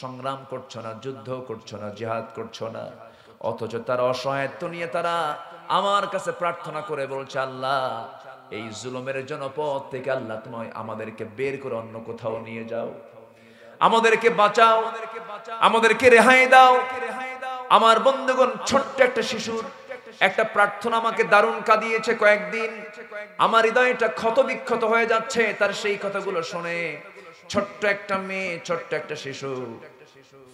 সংগ্রাম করছো না, যুদ্ধ করছো না, জিহাদ করছো না, অথচ তারা অসহায়ত্ব নিয়ে তারা আমার কাছে প্রার্থনা করে বলছে, আল্লাহ এই জুলুমের জনপদ থেকে আল্লাহ তুমি আমাদেরকে বের করে অন্য কোথাও নিয়ে যাও, আমাদেরকে বাঁচাও, আমাদেরকে রেহাই দাও। আমার বন্ধুগণ, ছোট্ট একটা শিশুর একটা প্রার্থনা আমাকে দারুণ কাঁদিয়েছে কয়েকদিন। আমার হৃদয়টা ক্ষত বিক্ষত হয়ে যাচ্ছে তার সেই কথাগুলো শুনে। ছোট্ট একটা মেয়ে, ছোট্ট একটা শিশু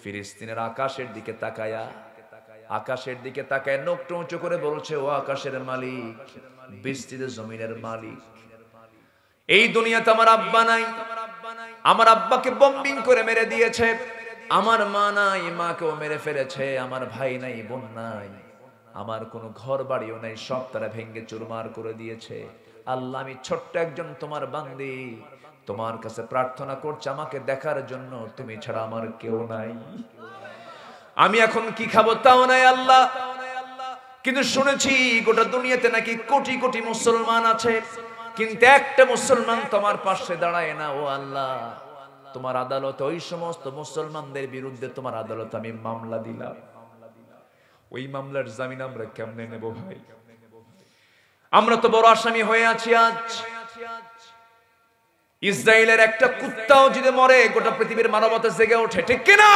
ফিলিস্তিনের আকাশের দিকে তাকায় নখটা উঁচু করে বলছে, ও আকাশের মালিক, বিস্তৃত জমিনের মালিক, এই দুনিয়াতে আমার আব্বা নাই, আমার আব্বাকে বম্বিং করে মেরে দিয়েছে, আমার মা নাই, মাকেও মেরে ফেলেছে, আমার ভাই নাই, বোন নাই, আমার কোনো ঘর বাড়িও নাই, সব তারা ভেঙে চুরমার করে দিয়েছে। আল্লাহ, আমি ছোট্ট একজন তোমার বান্দি, তোমার কাছে প্রার্থনা করছি আমাকে দেখার জন্য, তুমি ছাড়া আমার কেউ নাই, আমি এখন কি খাবো তাও নাই আল্লাহ। কিন্তু শুনেছি গোটা দুনিয়াতে নাকি কোটি কোটি মুসলমান আছে, কিন্তু একটা মুসলমান তোমার পাশে দাঁড়ায় না। ও আল্লাহ, তোমার আদালত, ওই সমস্ত মুসলমানদের বিরুদ্ধে তোমার আদালত আমি মামলা দিলাম, ওই মামলার জামিন আমরা কেমনে নেব ভাই? আমরা তো বড় আসামি হয়ে আছি আজ। ইসরায়েলের একটা কুত্তাও যদি মরে গোটা পৃথিবীর মানবতা জেগে ওঠে, ঠিক কিনা?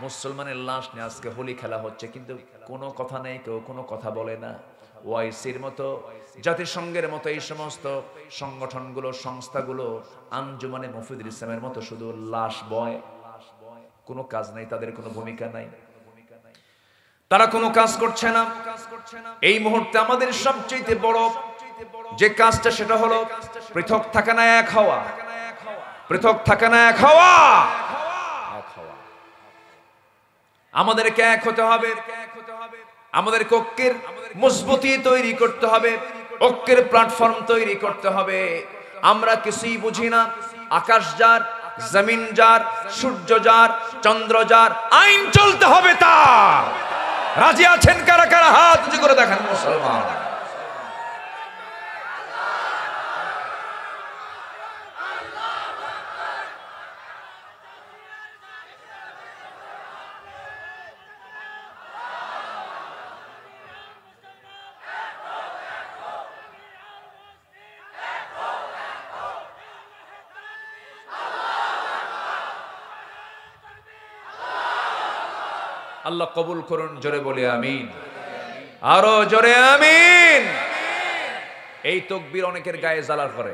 মুসলমানের লাশ নিয়ে আজকে হোলি খেলা হচ্ছে, কিন্তু কোনো কথা নেই, কেউ কোনো কথা বলে না। ওআইসির মতো, জাতিসংঘের মতো এই সমস্ত সংগঠনগুলো, সংস্থাগুলো, আঞ্জুমানে মুফিদুল ইসলামের মতো শুধু লাশ বয়, কোনো কাজ নাই, তাদের কোনো ভূমিকা নাই, তারা কোনো কাজ করছে না। এই মুহূর্তে আমাদের সবচেয়ে বড় যে কাজটা, সেটা হলো পৃথক থাকা না এক হওয়া, পৃথক থাকা না এক হওয়া। আমাদেরকে এক হতে হবে, আমাদেরকে ঐক্যের মজবুতি তৈরি করতে হবে, ঐক্যের প্ল্যাটফর্ম তৈরি করতে হবে। আমরা কিছুই বুঝি না, আকাশ যার, জমিন যার, সূর্য যার, চন্দ্র যার, আইন চলতে হবে তার। রাজি আছেন কারা কারা? হাত উঁচু করে দেখান মুসলমান। আল্লাহ কবুল করুন, জোরে বলে আমিন, আরো জোরে আমিন। এই তাকবীর অনেকের গায়ে জ্বালা করে,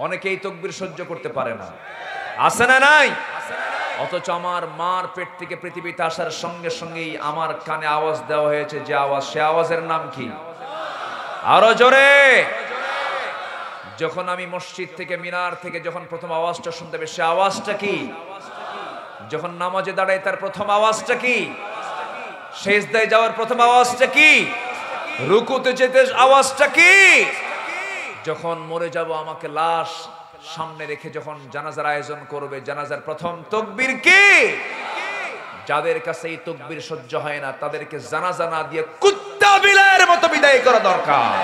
অনেকে এই তাকবীর সহ্য করতে পারে না, আছে না নাই? অথচ আমার মার পেট থেকে পৃথিবীতে আসার সঙ্গে সঙ্গেই আমার কানে আওয়াজ দেওয়া হয়েছে, যে আওয়াজ, সে আওয়াজের নাম কি? আরো জোরে। যখন আমি মসজিদ থেকে, মিনার থেকে যখন প্রথম আওয়াজটা শুনতে হবে, সে আওয়াজটা কি? যখন নামাজে দাঁড়ায় তার প্রথম আওয়াজটা কি? সেজদায় যাওয়ার প্রথম আওয়াজটা কি? রুকুতে যেতে আওয়াজটা কি? যখন মরে যাব, আমাকে লাশ সামনে রেখে যখন জানাজার আয়োজন করবে, জানাজার প্রথম তাকবীর কি? যাদের কাছে এই তাকবীর সহ্য হয় না, তাদেরকে জানাজা না দিয়ে কুত্তা বিলাইয়ের মতো বিদায় করা দরকার।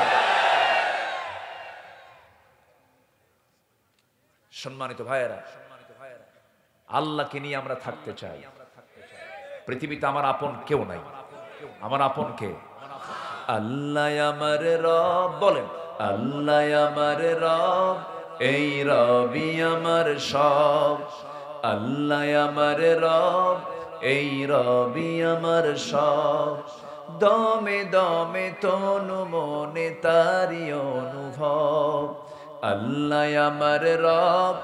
সম্মানিত ভাইয়েরা, আল্লাহকে নিয়ে আমরা থাকতে চাই। পৃথিবীতে আমার আপন কেউ নাই। আমার আপন কে? আল্লাহ আমার রব। বলেন, আল্লাহ আমার রব, এই রবি আমার সব। আল্লাহ আমার রব, এই রবি আমার সব। দমে দমে তনু মনে তারি অনুভব। আল্লাহ আমার রব,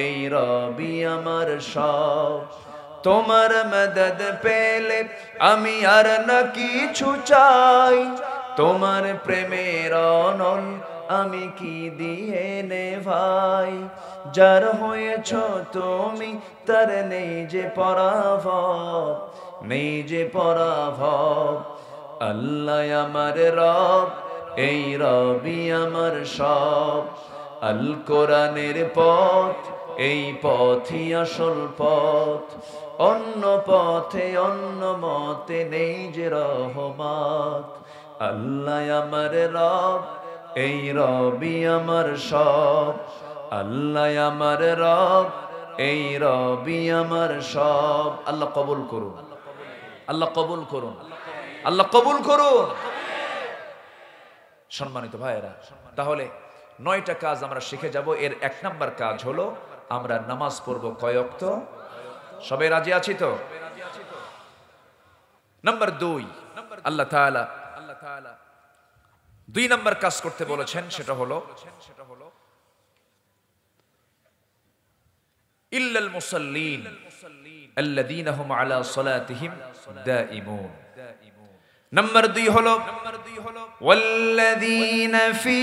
এই রবি আমার সব। তোমার মদদ পেলে আমি আর না কিছু চাই, তোমার প্রেমের অনল আমি কি দিয়ে নে ভাই। যার হয়েছ তুমি তার নেই যে পরাভব, নেই যে পরাভব। আল্লাহ আমার রব, এই রবি আমার সব। আল কোরআনের পথ, এই পথই আসল পথ। অন্য পথে অন্য মতে নেই যে রহমত। আল্লাহ আমার রব, এই রবি আমার সব। আল্লাহ আমার রব, এই রবি আমার সব। আল্লাহ কবুল করুন, আল্লাহ কবুল করুন, আল্লাহ কবুল করুন। সম্মানিত ভাইয়েরা, তাহলে 9টা কাজ আমরা শিখে যাব। এর 1 নাম্বার কাজ হলো আমরা নামাজ পড়ব কয় ওয়াক্ত? সবাই রাজি আছি তো? নাম্বার 2, আল্লাহ তাআলা 2 নাম্বার কাজ করতে বলেছেন, সেটা হলো ইল্লাল মুসাল্লিন আল্লাযীনা হুম আলা সালাতিহিম দাঈমুন। নাম্বার 2 হলো ওয়াল্লাযীনা ফি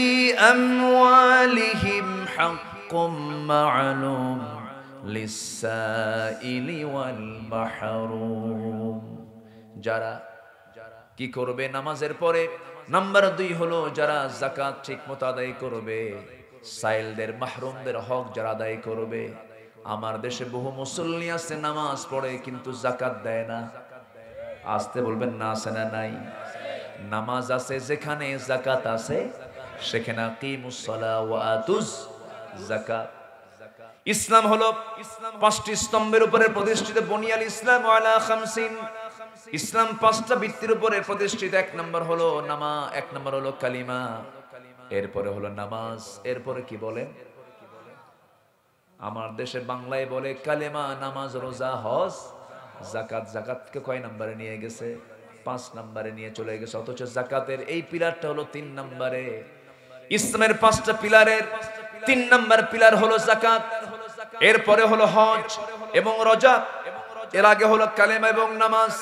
আমওয়ালিহিম হাক্কুম মা'লুম লিস-সাইলি ওয়াল মাহরুম। যারা কি করবে নামাজের পরে? নাম্বার 2 হলো যারা যাকাত ঠিকমতো আদায় করবে, সাইলদের মাহরুমদের হক যারা আদায় করবে। আমার দেশে বহু মুসল্লি আছে নামাজ পড়ে কিন্তু যাকাত দেয় না। আসতে বলবেন না, আছে না নাই? নামাজ আছে যেখানে যাকাত আছে সেখানে আকিমুস সালাহ ওয়া আতুজ যাকাত। ইসলাম হলো 5টি স্তম্ভের উপরে প্রতিষ্ঠিত। বুনিয়াল ইসলাম আলা 50। ইসলাম 5টা ভিত্তির উপরে প্রতিষ্ঠিত। 1 নম্বর হলো নামাজ, 1 নম্বর হলো কালিমা, এরপরে হলো নামাজ, এরপরে কি বলে? আমার দেশে বাংলায় বলে কালেমা, নামাজ, রোজা, হজ, যাকাত। যাকাতকে কয় নম্বরে নিয়ে গেছে? 5 নম্বরে নিয়ে চলে গেছে। অথচ যাকাতের এই পিলারটা হলো 3 নম্বরে। ইসলামের 5টা পিলারের 3 নম্বর পিলার হলো যাকাত, এরপরে হলো হজ এবং রোজা, এর আগে হলো কালেমা এবং নামাজ।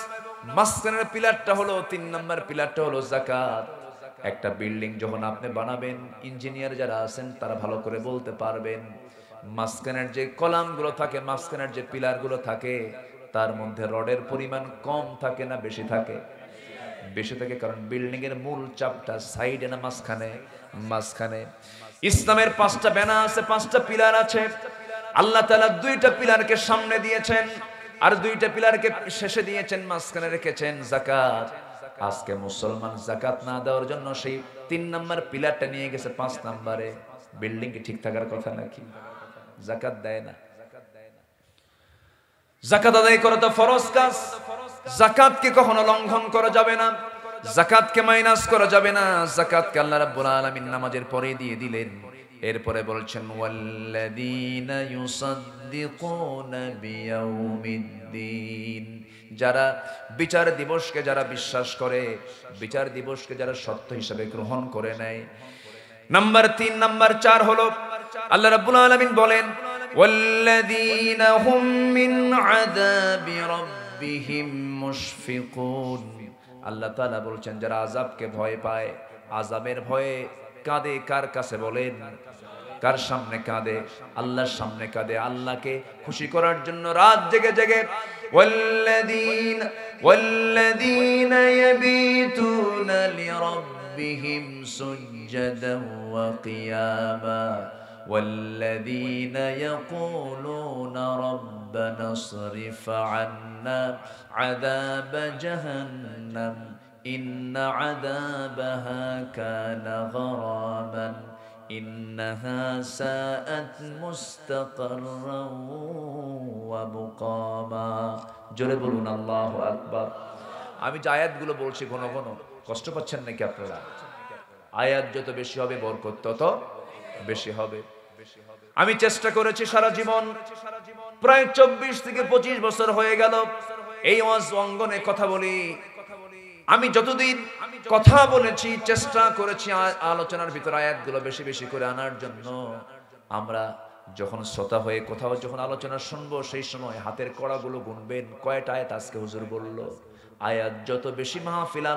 মাঝখানের পিলারটা হলো 3 নম্বর পিলারটা হলো যাকাত। একটা বিল্ডিং যখন আপনি বানাবেন, ইঞ্জিনিয়ার যারা আছেন তারা ভালো করে বলতে পারবেন, মাঝখানের যে কলামগুলো থাকে, মাঝখানের যে পিলারগুলো থাকে, তার মধ্যে রডের পরিমাণ কম থাকে না বেশি থাকে? বেশি থাকে, কারণ বিল্ডিং এর মূল চাপটা সাইডে না মাঝখানে? মাঝখানে। ইসলামের 5টা বেনা আছে, 5টা পিলার আছে। আল্লাহ তাআলা 2টা পিলারকে সামনে দিয়েছেন আর 2টা পিলারকে শেষে দিয়েছেন, মাঝখানে রেখেছেন যাকাত। আজকে মুসলমান যাকাত না দেওয়ার জন্য সেই 3 নম্বর পিলারটা নিয়ে গেছে 5 নম্বরে। বিল্ডিং কি ঠিক থাকার কথা নাকি? যাকাত দেয় না। যাকাত আদায় করা তো ফরজ কাজ। যাকাতকে কখনো লঙ্ঘন করা যাবে না, যাকাতকে মাইনাস করা যাবে না। যাকাতকে আল্লাহ রাব্বুল আলামিন নামাজের পরে দিয়ে দিলেন। এরপরে বলছেন ওয়াল্লাযীনা ইউসাদ্দিকুনা বিয়াউমিদ্দিন। যারা বিচার দিবসকে যারা বিশ্বাস করে, বিচার দিবসকে যারা সত্য হিসেবে গ্রহণ করে নেয়। নাম্বার 3, নাম্বার 4 হলো আল্লাহ রাব্বুল আলামিন বলেন ওয়াল্লাযীনা হুম মিন আযাবি রাব্বিহিম মুশফিকুন। আল্লাহ তাআলা বলছেন যারা আযাবকে ভয় পায়, আযাবের ভয়ে কাঁদে। কার কাছে বলেন? কার সামনে কাঁদে? আল্লাহর সামনে কাঁদে। আল্লাহকে খুশি করার জন্য রাত জেগে জেগে ওয়াল্লাযীনা ইয়াবিতুনা লিরাব্বিহিম সুজদান ওয়া কিয়ামা ওয়াল্লাযীনা ইয়াকুলুনা রাব্বানা ইসরিফ আন্না আযাবা জাহান্নাম ইন্না আযাবাহা কানা গরামান ইন্নাহা সাআত মুস্তাকাররান ওয়া মুকামা। জোরে বলুন আল্লাহু আকবার। আমি যে আয়াতগুলো বলছি ঘন ঘন, কষ্ট পাচ্ছেন নাকি আপনারা? আয়াত যত বেশি হবে বরকত তত বেশি হবে। আমি চেষ্টা করেছি সারা জীবন, প্রায় 24 থেকে 25 বছর হয়ে গেল এই ওয়াজ অঙ্গনে কথা বলি। আমি যতদিন কথা বলেছি চেষ্টা করেছি আলোচনার ভিতর আয়াতগুলো বেশি বেশি করে আনার জন্য। আমরা যখন শ্রোতা হয়ে কোথাও যখন আলোচনা শুনবো, সেই সময় হাতের কড়াগুলো গুনবেন কয়টা আয়াত আজকে হুজুর বলল। আয়াত যত বেশি মাহফিল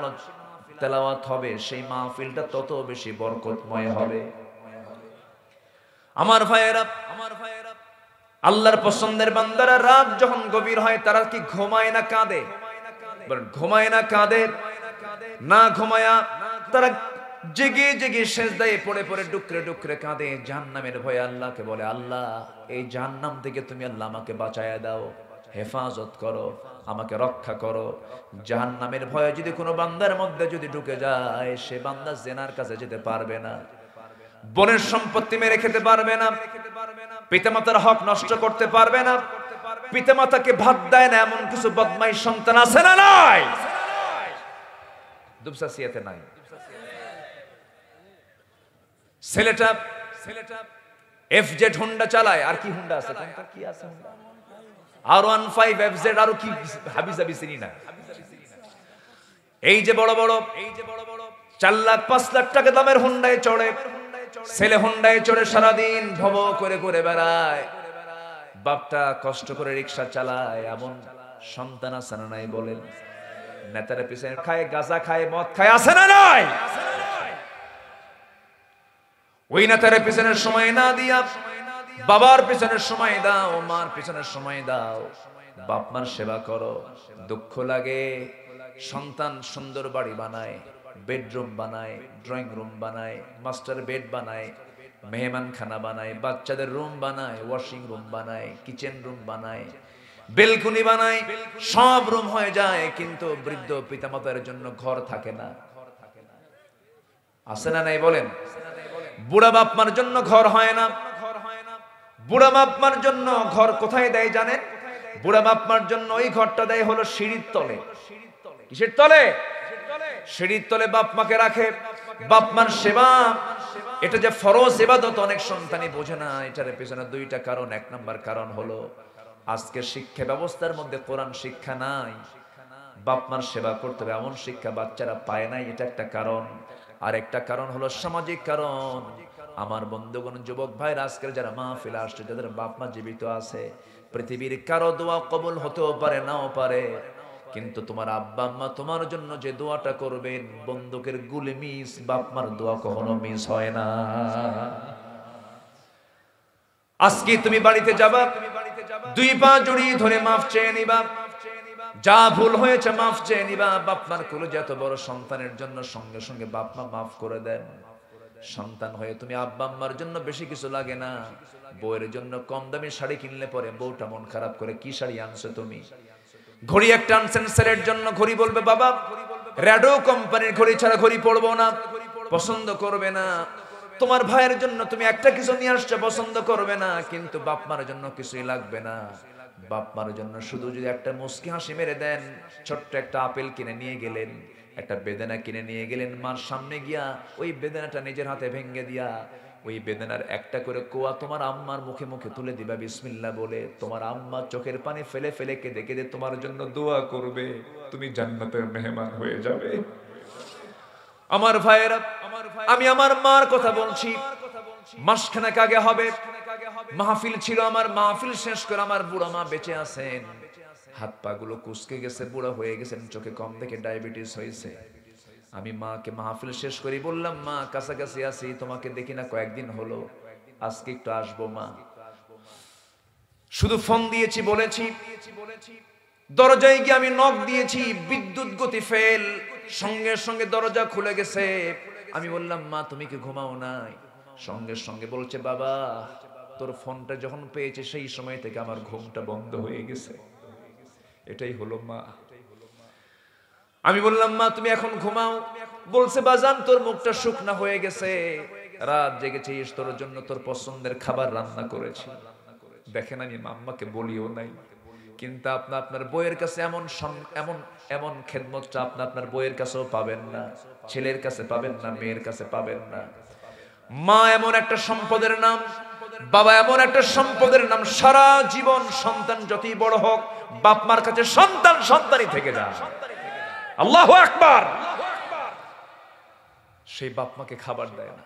তেলাওয়াত হবে, সেই মাহফিলটা তত বেশি বরকতময় হবে। আমার ভাইয়েরা, আল্লাহর পছন্দের বান্দারা রাত যখন গভীর হয় তারা কি ঘুমায় না কাঁদে? ঘুমায় না কাঁদে? না ঘুমায়া তারা জেগে জেগে সিজদায় পড়ে পড়ে ডুকরে ডুকরে কাঁদে। জাহান্নামের ভয়ে আল্লাহকে বলে, আল্লাহ এই জাহান্নাম থেকে তুমি আল্লাহ আমাকে বাঁচায়া দাও, হেফাজত করো, আমাকে রক্ষা করো। জাহান্নামের ভয়ে যদি কোনো বান্দার মধ্যে যদি ঢুকে যায়, সে বান্দা জেনার কাছে যেতে পারবে না। বোনের সম্পত্তি মেরে খেতে পারবে না, পিতামাতার হক নষ্ট করতে পারবে না, পিতামাতাকে ভাত দেয় না এমন কিছু বদমাইশ সন্তান আছে না নাই? দুবসাসিয়াতে নাই। ছেলেটা এফজেড হুন্ডা চালায়, আর কি হুন্ডা আছে, কি আছে হুন্ডা, R15 এফজেড, আর কি হাবিজাবি চিনি না। এই যে বড় বড় 4 লাখ 5 লাখ টাকা দামের হুন্ডায় চড়ে, ছেলে হুন্ডায় চড়ে সারাদিন ভব করে করে বেড়ায়, বাপটা কষ্ট করে রিক্সা চালায়। এমন সন্তান আছে না নাই বলেন? নেতারা পিছনে খায়, গাঁজা খায়, মদ খায়, আছে না নাই? ওই নেতারা পিছনের সময় না দিয়া বাবার পিছনের সময় দাও, মার পিছনের সময় দাও, বাপ মার সেবা করো। দুঃখ লাগে, সন্তান সুন্দর বাড়ি বানায়, বেডরুম বানায়, ড্রয়িং রুম বানায়, মাস্টার বেড বানায়, মেহমান খানা বানায়, বাচ্চাদের রুম বানায়, ওয়াশিং রুম বানায়, কিচেন রুম বানায়, বেলকুনি বানায়, সব রুম হয়ে যায়, কিন্তু বৃদ্ধ পিতামাতার জন্য ঘর থাকে না। আছে না নাই বলেন? বুড়া বাপ মার জন্য ঘর হয় না। বুড়া বাপ মার জন্য ঘর কোথায় দেয় জানেন? বুড়া বাপ মার জন্য ওই ঘরটা দেয় হলো সিঁড়ির তলে। কিসের তলে? সিঁড়ির তলে বাপ মাকে রাখে। বাপ মার সেবা, এটা যে ফরজ ইবাদত, অনেক সন্তানই বোঝে না। এটার পেছনে দুইটা কারণ। 1 নাম্বার কারণ হলো আজকে শিক্ষা ব্যবস্থার মধ্যে কোরআন শিক্ষা নাই, বাপ মার সেবা করতে হবে এমন শিক্ষা বাচ্চারা পায় নাই, এটা একটা কারণ। আর একটা কারণ হলো সামাজিক কারণ। আমার বন্ধুগণ, যুবক ভাইরা, আজকের যারা মাহফিলে আসছে, যাদের বাপ মা জীবিত আছে, পৃথিবীর কারো দোয়া কবুল হতেও পারে, নাও পারে, কিন্তু তোমার আব্বা আম্মা তোমার জন্য যে দোয়াটা করবেন, বন্দুকের গুলি মিস, বাপ মার দোয়া কখনো মিস হয় না। আজকে তুমি বাড়িতে যাবা, 2 পা জড়িয়ে ধরে মাফ চেয়ে নিবা, যা ভুল হয়েছে মাফ চেয়ে নিবা। বাপ মার কলিজা এত বড় সন্তানের জন্য সঙ্গে সঙ্গে বাপ মা মাফ করে দেন। সন্তান হয়ে তুমি আব্বা আম্মার জন্য বেশি কিছু লাগে না, বউয়ের জন্য কম দামি শাড়ি কিনলে পরে বউটা মন খারাপ করে, কি শাড়ি আনছো তুমি? ঘড়ি একটা আনছেন ছেলের জন্য, ঘড়ি বলবে বাবা রেডো কোম্পানির ঘড়ি ছাড়া ঘড়ি পরবো না, পছন্দ করবে না। তোমার ভাইয়ের জন্য তুমি একটা কিছু নিয়ে আসছো, পছন্দ করবে না, কিন্তু বাপ মার জন্য কিছুই লাগবে না। বাপ মার জন্য শুধু যদি একটা মুস্কি হাসি মেরে দেন, ছোট্ট একটা আপেল কিনে নিয়ে গেলেন, একটা বেদানা কিনে নিয়ে গেলেন, মার সামনে গিয়া ওই বেদানাটা নিজের হাতে ভেঙে দিয়া ওই বেদানার একটা করে কোয়া তোমার আম্মার মুখে মুখে তুলে দিবা বিসমিল্লাহ বলে, তোমার আম্মা চোখের পানি ফেলে ফেলে কেঁদে কেঁদে তোমার জন্য দোয়া করবে, তুমি জান্নাতের মেহমান হয়ে যাবে। আমার ভাইয়েরা, আমি আমার মার কথা বলছি। মাসখানেক আগে হবে, মাহফিল ছিল আমার, মাহফিল শেষ করে আমার বুড়া মা বেঁচে আছেন, হাত পা গুলো কুচকে গেছে, বুড়া হয়ে গেছেন, চোখে কম দেখে ডায়াবেটিস হয়েছে। আমি মাকে মাহফিল শেষ করি বললাম, মা কাছাকাছি আছি, তোমাকে দেখি না কয়েকদিন হলো, আজকে একটু আসবো মা। শুধু ফোন দিয়েছি, বলেছি, দরজায় গিয়ে আমি নক দিয়েছি, বিদ্যুৎ গতি ফেল, সঙ্গে সঙ্গে দরজা খুলে গেছে। আমি বললাম, মা তুমি কি ঘুমাও নাই? সঙ্গে সঙ্গে বলছে, বাবা তোর ফোনটা যখন পেয়েছে সেই সময় থেকে আমার ঘুমটা বন্ধ হয়ে গেছে। এটাই হলো মা। আমি বললাম, মা তুমি এখন ঘুমাও। বলছে, বাজান তোর মুখটা শুকনা হয়ে গেছে, রাত জেগেছিস, তোর জন্য তোর পছন্দের খাবার রান্না করেছি। দেখেন আমি আম্মাকে বলিও নাই, কিন্তু আপনার বইয়ের কাছে এমন এমন এমন খেদমতটা আপনার বইয়ের কাছেও পাবেন না, ছেলের কাছে পাবেন না, মেয়ের কাছে পাবেন না। মা এমন একটা সম্পদের নাম, বাবা এমন একটা সম্পদের নাম, সারা জীবন সন্তান যতই বড় হোক, বাপ মার কাছে সন্তান সন্তানই থেকে যায়। আল্লাহু আকবার। সেই বাপ মাকে খাবার দেয় না,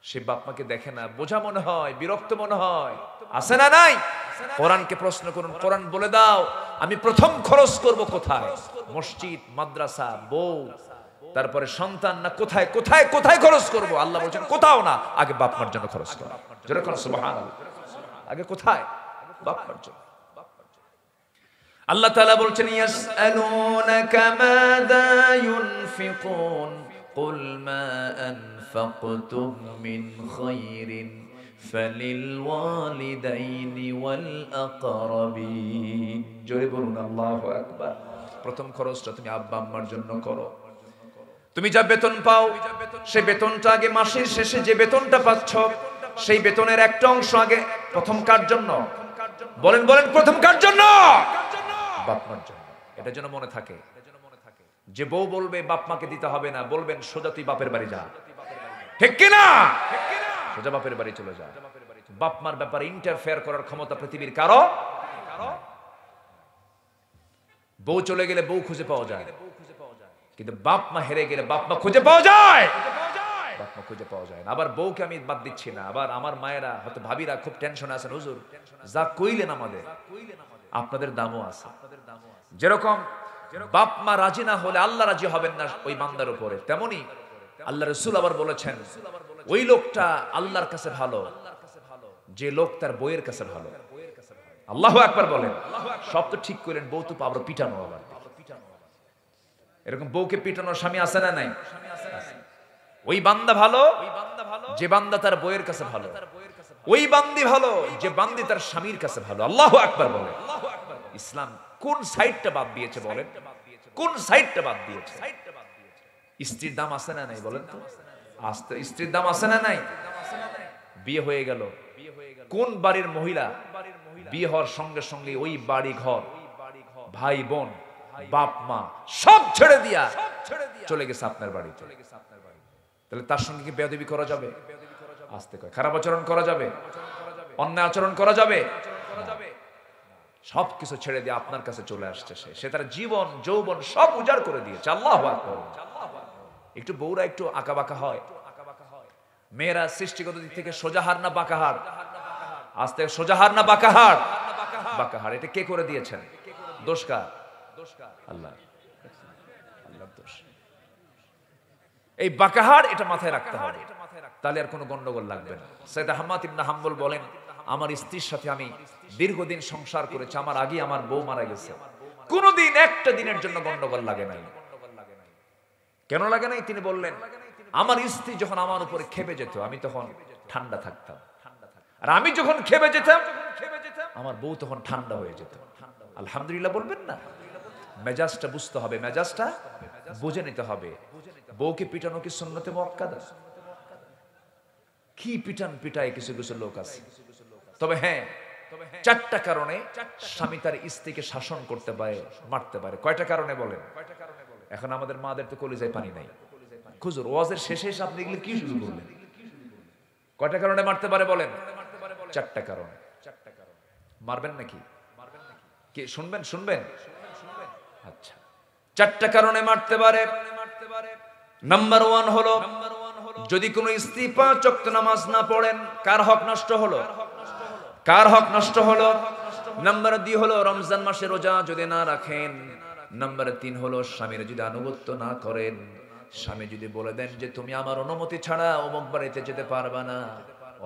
সেই বাপ মাকে দেখে না, বোঝা মনে হয়, বিরক্ত মনে হয়, আছে না নাই? কোরআনকে প্রশ্ন করুন, কোরআন বলে দাও আমি প্রথম খরচ করব কোথায়? মসজিদ, মাদ্রাসা, বউ, তারপরে সন্তান, না কোথায় কোথায় কোথায় খরচ করব? আল্লাহ বলছেন কোথাও না, আগে বাপ মার জন্য খরচ করো। জোরে করো সুবহানাল্লাহ। আগে কোথায়? বাপ মার জন্য। আল্লাহ তাআলা বলছেন, ইয়াসআলুনাকা মাযা ইউনফিকুন কুল মা আনফাকতুম মিন খায়রিন ফালিল ওয়ালিদাইনি ওয়াল আকরাবিন। জোরে বলুন আল্লাহু আকবার। প্রথম খরচটা তুমি আব্বা আম্মার জন্য করো। তুমি যা বেতন পাও সেই বেতনটা আগে মাসের শেষে যে বেতনটা পাচ্ছ সেই বেতনের একটা অংশ আগে প্রথম কার জন্য? বলেন বলেন, প্রথম কার জন্য? বাপ মার জন্য। এটা যেন মনে থাকে। যে বউ বলবে বাপ মাকে দিতে হবে না, বলবেন সোজা তুই বাপের বাড়ি যা। ঠিক কিনা? সোজা বাপের বাড়ি চলে যা। বাপ মার ব্যাপারে ইন্টারফেয়ার করার ক্ষমতা পৃথিবীর কারো। বউ চলে গেলে বউ খুঁজে পাওয়া যায়, কিন্তু বাপ মা হেরে গেলে বাপ মা খুঁজে পাওয়া যায়? বাপ মা খুঁজে পাওয়া যায় না। আবার বউকে আমি বাদ দিচ্ছি না, আবার আমার মায়েরা হয়তো ভাবিরা খুব টেনশনে আছেন, হুজুর যা কইলেন আমাদের, আপনাদের দামও আছে। যেরকম বাপ মা রাজি না হলে আল্লাহ রাজি হবেন না ওই বান্দার উপরে, তেমনি আল্লাহ রাসূল আবার বলেছেন ওই লোকটা আল্লাহর কাছে ভালো যে লোক তার বউয়ের কাছে ভালো। আল্লাহু আকবার বলেন। সব তো ঠিক করেন, বউ তো আবার পিটানো। আবার এরকম বউকে পিটানোর স্বামী আছে না নাই? ওই বান্দা ভালো যে বান্দা তার বউয়ের কাছে ভালো, ওই বান্দি ভালো যে বান্দি তার স্বামীর কাছে ভালো। আল্লাহু আকবার বলেন। ইসলাম কোন সাইডটা বাদ দিয়েছে বলেন? কোন সাইডটা বাদ দিয়েছে? স্ত্রীর দাম আছে না নাই বলেন তো? আস্তে স্ত্রীর দাম আছে না নাই? বিয়ে হয়ে গেল, কোন বাড়ির মহিলা বিয়ে হওয়ার সঙ্গে সঙ্গে ওই বাড়ি ঘর, ভাই বোন, বাপ মা সব ছেড়ে দিয়া চলে গেছে আপনার বাড়িতে, তাহলে তার সঙ্গে কি বেয়াদবি করা যাবে? আস্তে কয় খারাপ আচরণ করা যাবে? অন্যায় আচরণ করা যাবে? সবকিছু ছেড়ে দিয়ে আপনার কাছে চলে আসছে। সে তার জীবন যৌবন সব উজাড় করে দিয়েছে। আল্লাহু আকবার। একটু বউরা একটু আঁকা বাঁকা হয়, মেয়েরা সৃষ্টিগত দিক থেকে সোজাহার না বাঁকাহার? আস্তে সোজাহার না বাঁকাহার? বাঁকাহার। এটা কে করে দিয়েছেন? দোষ কার? আল্লাহ। আল্লাহর দোষ। এই বাঁকাহার এটা মাথায় রাখতে হবে, তাহলে আর কোনো গন্ডগোল লাগবে না। সাইয়েদ আহমদ ইবনে হাম্বল বলেন, আমার স্ত্রীর সাথে আমি দীর্ঘদিন সংসার করেছি, আমার আগে আমার বউ মারা গেছে, কোনদিন একটা দিনের জন্য গন্ডগোল লাগে নাই। কেন লাগে নাই? তিনি বললেন, আমার স্ত্রী যখন আমার উপরে খেপে যেত আমি তখন ঠান্ডা থাকতাম, আর আমি যখন খেপে যেতাম আমার বউ তখন ঠান্ডা হয়ে যেত। আলহামদুলিল্লাহ বলবেন না? মেজাজটা বুঝতে হবে, মেজাজটা বুঝে নিতে হবে। বউকে পিটানো কি সুন্নতে মুআক্কাদা? কি পিটান পিটায় কিছু কিছু লোক আছে। তবে হ্যাঁ, চারটা কারণে স্বামী তার স্ত্রীকে শাসন করতে পারে, মারতে পারে। কয়টা কারণে বলেন? এখন আমাদের মাদের তো কলিজায় পানি নাই। হুজুর ওয়াজের শেষে এসে আপনি এগুলো কি শুরু করলেন? কয়টা কারণে মারতে পারে বলেন? চারটা কারণ। মারবেন নাকি? কি শুনবেন? শুনবেন? আচ্ছা, চারটা কারণে মারতে পারে। নাম্বার 1 হলো, যদি কোনো স্ত্রী 5 ওয়াক্ত নামাজ না পড়েন, কার হক নষ্ট হলো? কার হক নষ্ট হলো? নাম্বার 2 হলো, রমজান মাসে রোজা যদি না রাখেন। নাম্বার 3 হলো, স্বামীর যদি আনুগত্য না করেন। স্বামী যদি বলে দেন যে তুমি আমার অনুমতি ছাড়া অমুক বাড়িতে যেতে পারবা না,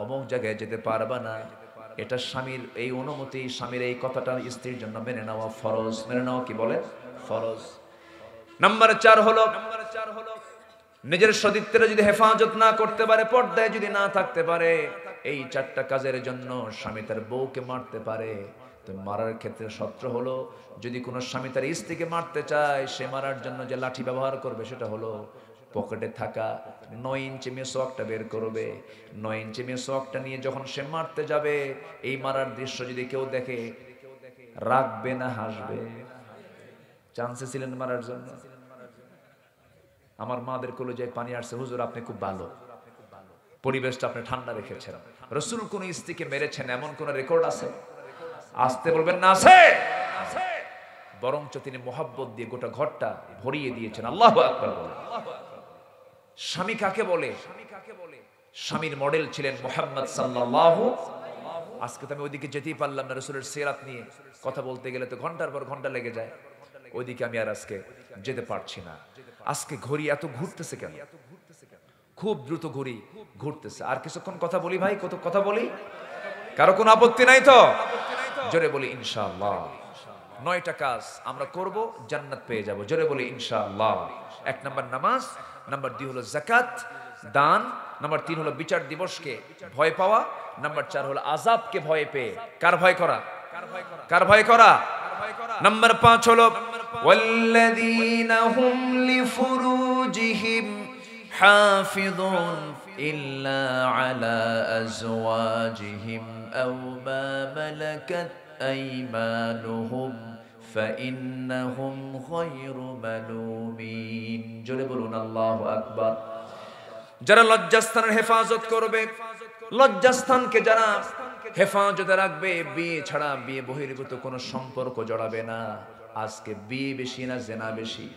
অমুক জায়গায় যেতে পারবা না, এটা স্বামীর এই অনুমতি, স্বামীর এই কথাটা স্ত্রীর জন্য মেনে নেওয়া ফরজ। মেনে নেওয়া কি বলে? ফরজ। নাম্বার 4 হলো, নিজের সতীত্বের যদি হেফাজত না করতে পারে, পর্দায় যদি না থাকতে পারে, এই 4টা কাজের জন্য স্বামী তার বউকে মারতে পারে। তো মারার ক্ষেত্রে শর্ত হলো, যদি কোনো স্বামী তার স্ত্রীকে মারতে চায়, সে মারার জন্য যে লাঠি ব্যবহার করবে সেটা হলো পকেটে থাকা 9 ইঞ্চি মেসওয়াকটা বের করবে। 9 ইঞ্চি মেসওয়াকটা নিয়ে যখন সে মারতে যাবে, এই মারার দৃশ্য যদি কেউ দেখে, রাখবে না হাসবে? চান্সে ছিলেন মারার জন্য? আমার মাদের কলেজায় পানি আসছে, হুজুর আপনি খুব ভালো, পরিবেশটা আপনি ঠান্ডা রেখেছেন। রাসূল কোন স্ত্রীকে মেরেছেন এমন কোন রেকর্ড আছে? আসতে বলবেন না আছে? বরঞ্চ তিনি মোহাব্বত দিয়ে গোটা ঘরটা ভরিয়ে দিয়েছেন। আল্লাহু আকবার বলেন। স্বামী কাকে বলে? স্বামীর মডেল ছিলেন মুহাম্মদ সাল্লাল্লাহু। আজকে তো আমি ওইদিকে যেতেই পারলাম না, রাসূলের সিরাত নিয়ে কথা বলতে গেলে তো ঘন্টার পর ঘন্টা লেগে যায়, ওইদিকে আমি আর আজকে যেতে পারছি না। আজকে ঘড়ি এত ঘুরতেছে কেন? খুব দ্রুত ঘড়ি ঘুরতেছে। আর কিছুক্ষণ কথা বলি ভাই, কত কথা বলি? কারো কোনো আপত্তি নাই তো? জোরে বলি ইনশাআল্লাহ। 9টা কাজ আমরা করব, জান্নাত পেয়ে যাব। জোরে বলি ইনশাআল্লাহ। 1 নাম্বার নামাজ, নাম্বার 2 হলো যাকাত দান, নাম্বার 3 হলো বিচার দিবসকে ভয় পাওয়া, নাম্বার 4 হলো আযাবকে ভয় পেয়ে। কার ভয় করা? কার ভয় করা? নাম্বার 5 হলো ওয়াল্লাযীনা হুম লিফুরুজ لفروجهم حافظون إلا على أزواجهم أو ما ملكت أيمانهم فإنهم غير ملومين জোরে বলুন আল্লাহু আকবার। যারা লজ্জাস্থানের হেফাজত করবে, লজ্জাস্থানকে যারা হেফাজতে রাখবে, বিয়ে ছাড়া বিয়ে বহির্ভূত কোনো সম্পর্ক জড়াবে না। আজকে বিয়ে বেশি না জেনা বেশি?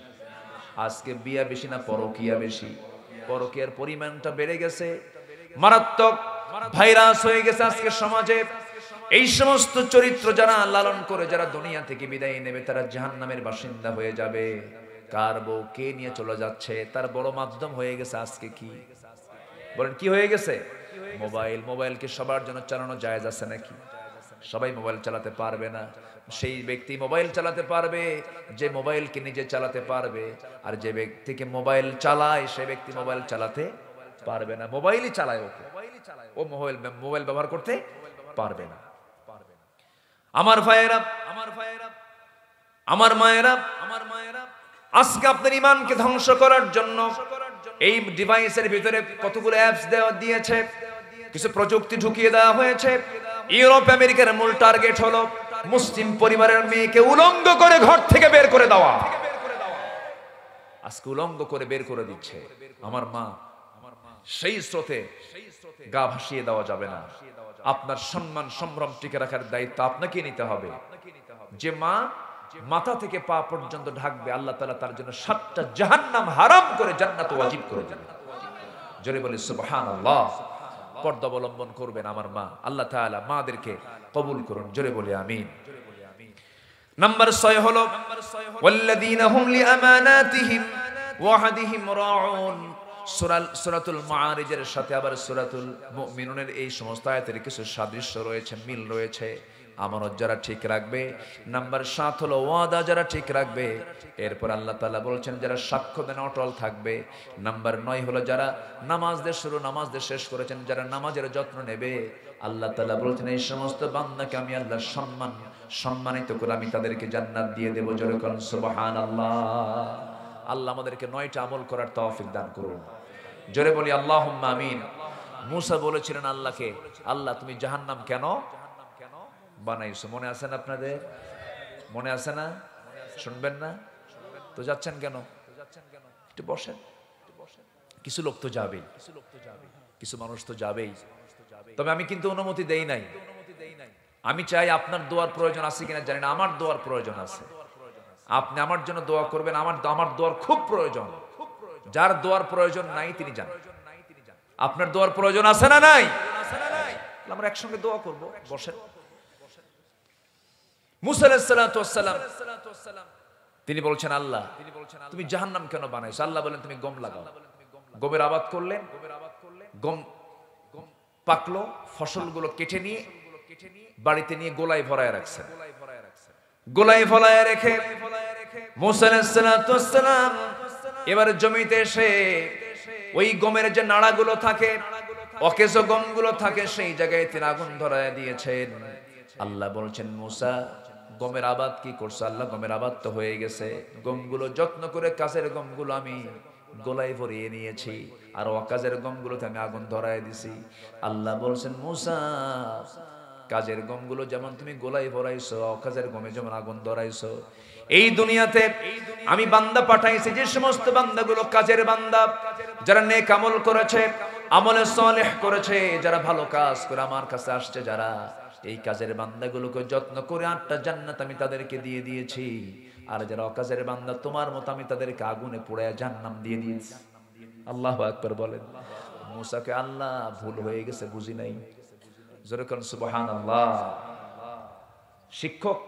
আজকে বিয়ে বেশি না পরকিয়া বেশি? পরকিয়ার পরিমাণটা বেড়ে গেছে, মারাত্মক ভাইরাস হয়ে গেছে আজকে সমাজে। এই সমস্ত চরিত্র যারা লালন করে, যারা দুনিয়া থেকে বিদায় নেবে, তারা জাহান্নামের বাসিন্দা হয়ে যাবে। কার বউ কে নিয়ে চলে যাচ্ছে তার বড় মাধ্যম হয়ে গেছে আজকে। কি বলেন, কি হয়ে গেছে? মোবাইল। মোবাইলকে সবার জন্য চালানো জায়েজ আছে নাকি? সবাই মোবাইল চালাতে পারবে না। সেই ব্যক্তি মোবাইল চালাতে পারবে যে মোবাইলকে নিজে চালাতে পারবে, আর যে ব্যক্তিকে মোবাইল চালায় সে ব্যক্তি মোবাইল চালাতে পারবে না। মোবাইলই চালায় ওকে, ও মোবাইল ব্যবহার করতে পারবে না। আমার ভাইয়েরা, আমার মায়েরা, আজকে আপনার ঈমানকে ধ্বংস করার জন্য এই ডিভাইসের ভিতরে কতগুলো অ্যাপস দিয়েছে, কিছু প্রযুক্তি ঢুকিয়ে দেওয়া হয়েছে। ইউরোপ আমেরিকার মূল টার্গেট হলো মুসলিম পরিবারের মেয়েকে উলঙ্গ করে ঘর থেকে বের করে দেওয়া। আজকে উলঙ্গ করে বের করে দিচ্ছে। আমার মা, সেই স্রোতে গা ভাসিয়ে দেওয়া যাবে না। আপনার সম্মান সম্ভ্রম টিকে রাখার দায়িত্ব আপনাকে নিতে হবে। যে মা মাথা থেকে পা পর্যন্ত ঢাকবে, আল্লাহ তাআলা তার জন্য 7টা জাহান্নাম হারাম করে জান্নাত ওয়াজিব করে দেন। জোরে বলি সুবহানাল্লাহ। পর্দা অবলম্বন করবেন আমার মা। আল্লাহ তাআলা মাদেরকে কবুল করুন। জোরে বলি আমিন। নাম্বার 6 হলো ওয়াল্লাযীনা হুম লিআমানাতিহিম ওয়া আহদিহিম রাউন। সূরাতুল মাআরিজের সাথে আবার সূরাতুল মুমিনুনের এই সমস্ত আয়াতের কিছু সাদৃশ্য রয়েছে, মিল রয়েছে। আমানত যারা ঠিক রাখবে। নাম্বার 7 হলো ওয়াদা যারা ঠিক রাখবে। এরপর আল্লাহ তাআলা বলছেন যারা সাক্ষ্য দেন অটল থাকবে। নাম্বার 9 হলো যারা নামাজ দিয়ে শুরু, নামাজ দিয়ে শেষ করেছেন, যারা নামাজের যত্ন নেবে। আল্লাহ তাআলা বলছেন এই সমস্ত বান্দাকে আমি আল্লাহ সম্মানিত করে আমি তাদেরকে জান্নাত দিয়ে দেব। জোরে বলুন সুবহানাল্লাহ। আল্লাহ আমাদেরকে 9টা আমল করার তৌফিক দান করুন। জোরে বলি আল্লাহুম্মা আমিন। মুসা বলেছিলেন আল্লাহকে, আল্লাহ তুমি জাহান্নাম কেন বানাইছো? মনে আছে না আপনাদের? মনে আছে না? শুনবেন না তো? যাচ্ছেন কেন? একটু বসেন। কিছু লোক তো যাবেই, কিছু মানুষ তো যাবেই। তবে আমি কিন্তু অনুমতি দেই নাই। আমি চাই আপনার দোয়ার প্রয়োজন আছে কিনা জানি না, আমার দোয়ার প্রয়োজন আছে। আপনি আমার জন্য দোয়া করবেন, আমার দোয়ার খুব প্রয়োজন। যার দোয়ার প্রয়োজন নাই তিনি যান। আপনার দোয়ার প্রয়োজন আছে না নাই? আমরা একসঙ্গে দোয়া করব। বসেন। মুসা আলাইহিস সালাতু ওয়াস সালাম তিনি বলছেন আল্লাহ তুমি জাহান্নাম কেন বানাইছো? আল্লাহ বলেন তুমি গম লাগাও। গমের আবাদ করলেন, গম পাকলো, ফসলগুলো কেটে নিয়ে বাড়িতে নিয়ে গোলায় ভরায় রাখছেন। গোলায় ভরায় রেখে মুসা আলাইহিস সালাতু ওয়াস সালাম এবারে জমিতে এসে ওই গমের যে নাড়াগুলো থাকে, অকেজ গমগুলো থাকে, সেই জায়গায় তিনি আগুন ধরায় দিয়েছেন। আল্লাহ বলছেন মুসা গমের আবাদ কি করছো? আল্লাহ গমের আবাদ তো হয়ে গেছে। গমগুলো যত্ন করে কাজের গমগুলো আমি গোলায় ভরিয়ে নিয়েছি, আর অকাজের গমগুলোতে আমি আগুন ধরায় দিছি। আল্লাহ বলছেন মুসা কাজের গমগুলো যেমন তুমি গোলায় ভরাইছো, অকাজের গমে যেমন আগুন ধরাইছো, এই দুনিয়াতে আমি বান্দা পাঠাইছি যে সমস্ত বান্দাগুলো কাজের বান্দা, যারা নেক আমল করেছে, আমলে সালেহ করেছে, যারা ভালো কাজ করে আমার কাছে আসছে, যারা এই কাজের বান্দাগুলোকে যত্ন করে 8টা জান্নাত আমি তাদেরকে দিয়ে দিয়েছি। আর যারা অকাজের বান্দা তোমার মতো আমি তাদেরকে আগুনে পোড়ায় জাহান্নাম দিয়ে দিয়েছি। আল্লাহু আকবার বলেন। মুসাকে আল্লাহ ভুল হয়ে গেছে বুঝি নাই। জোরে কোন সুবহানাল্লাহ। শিক্ষক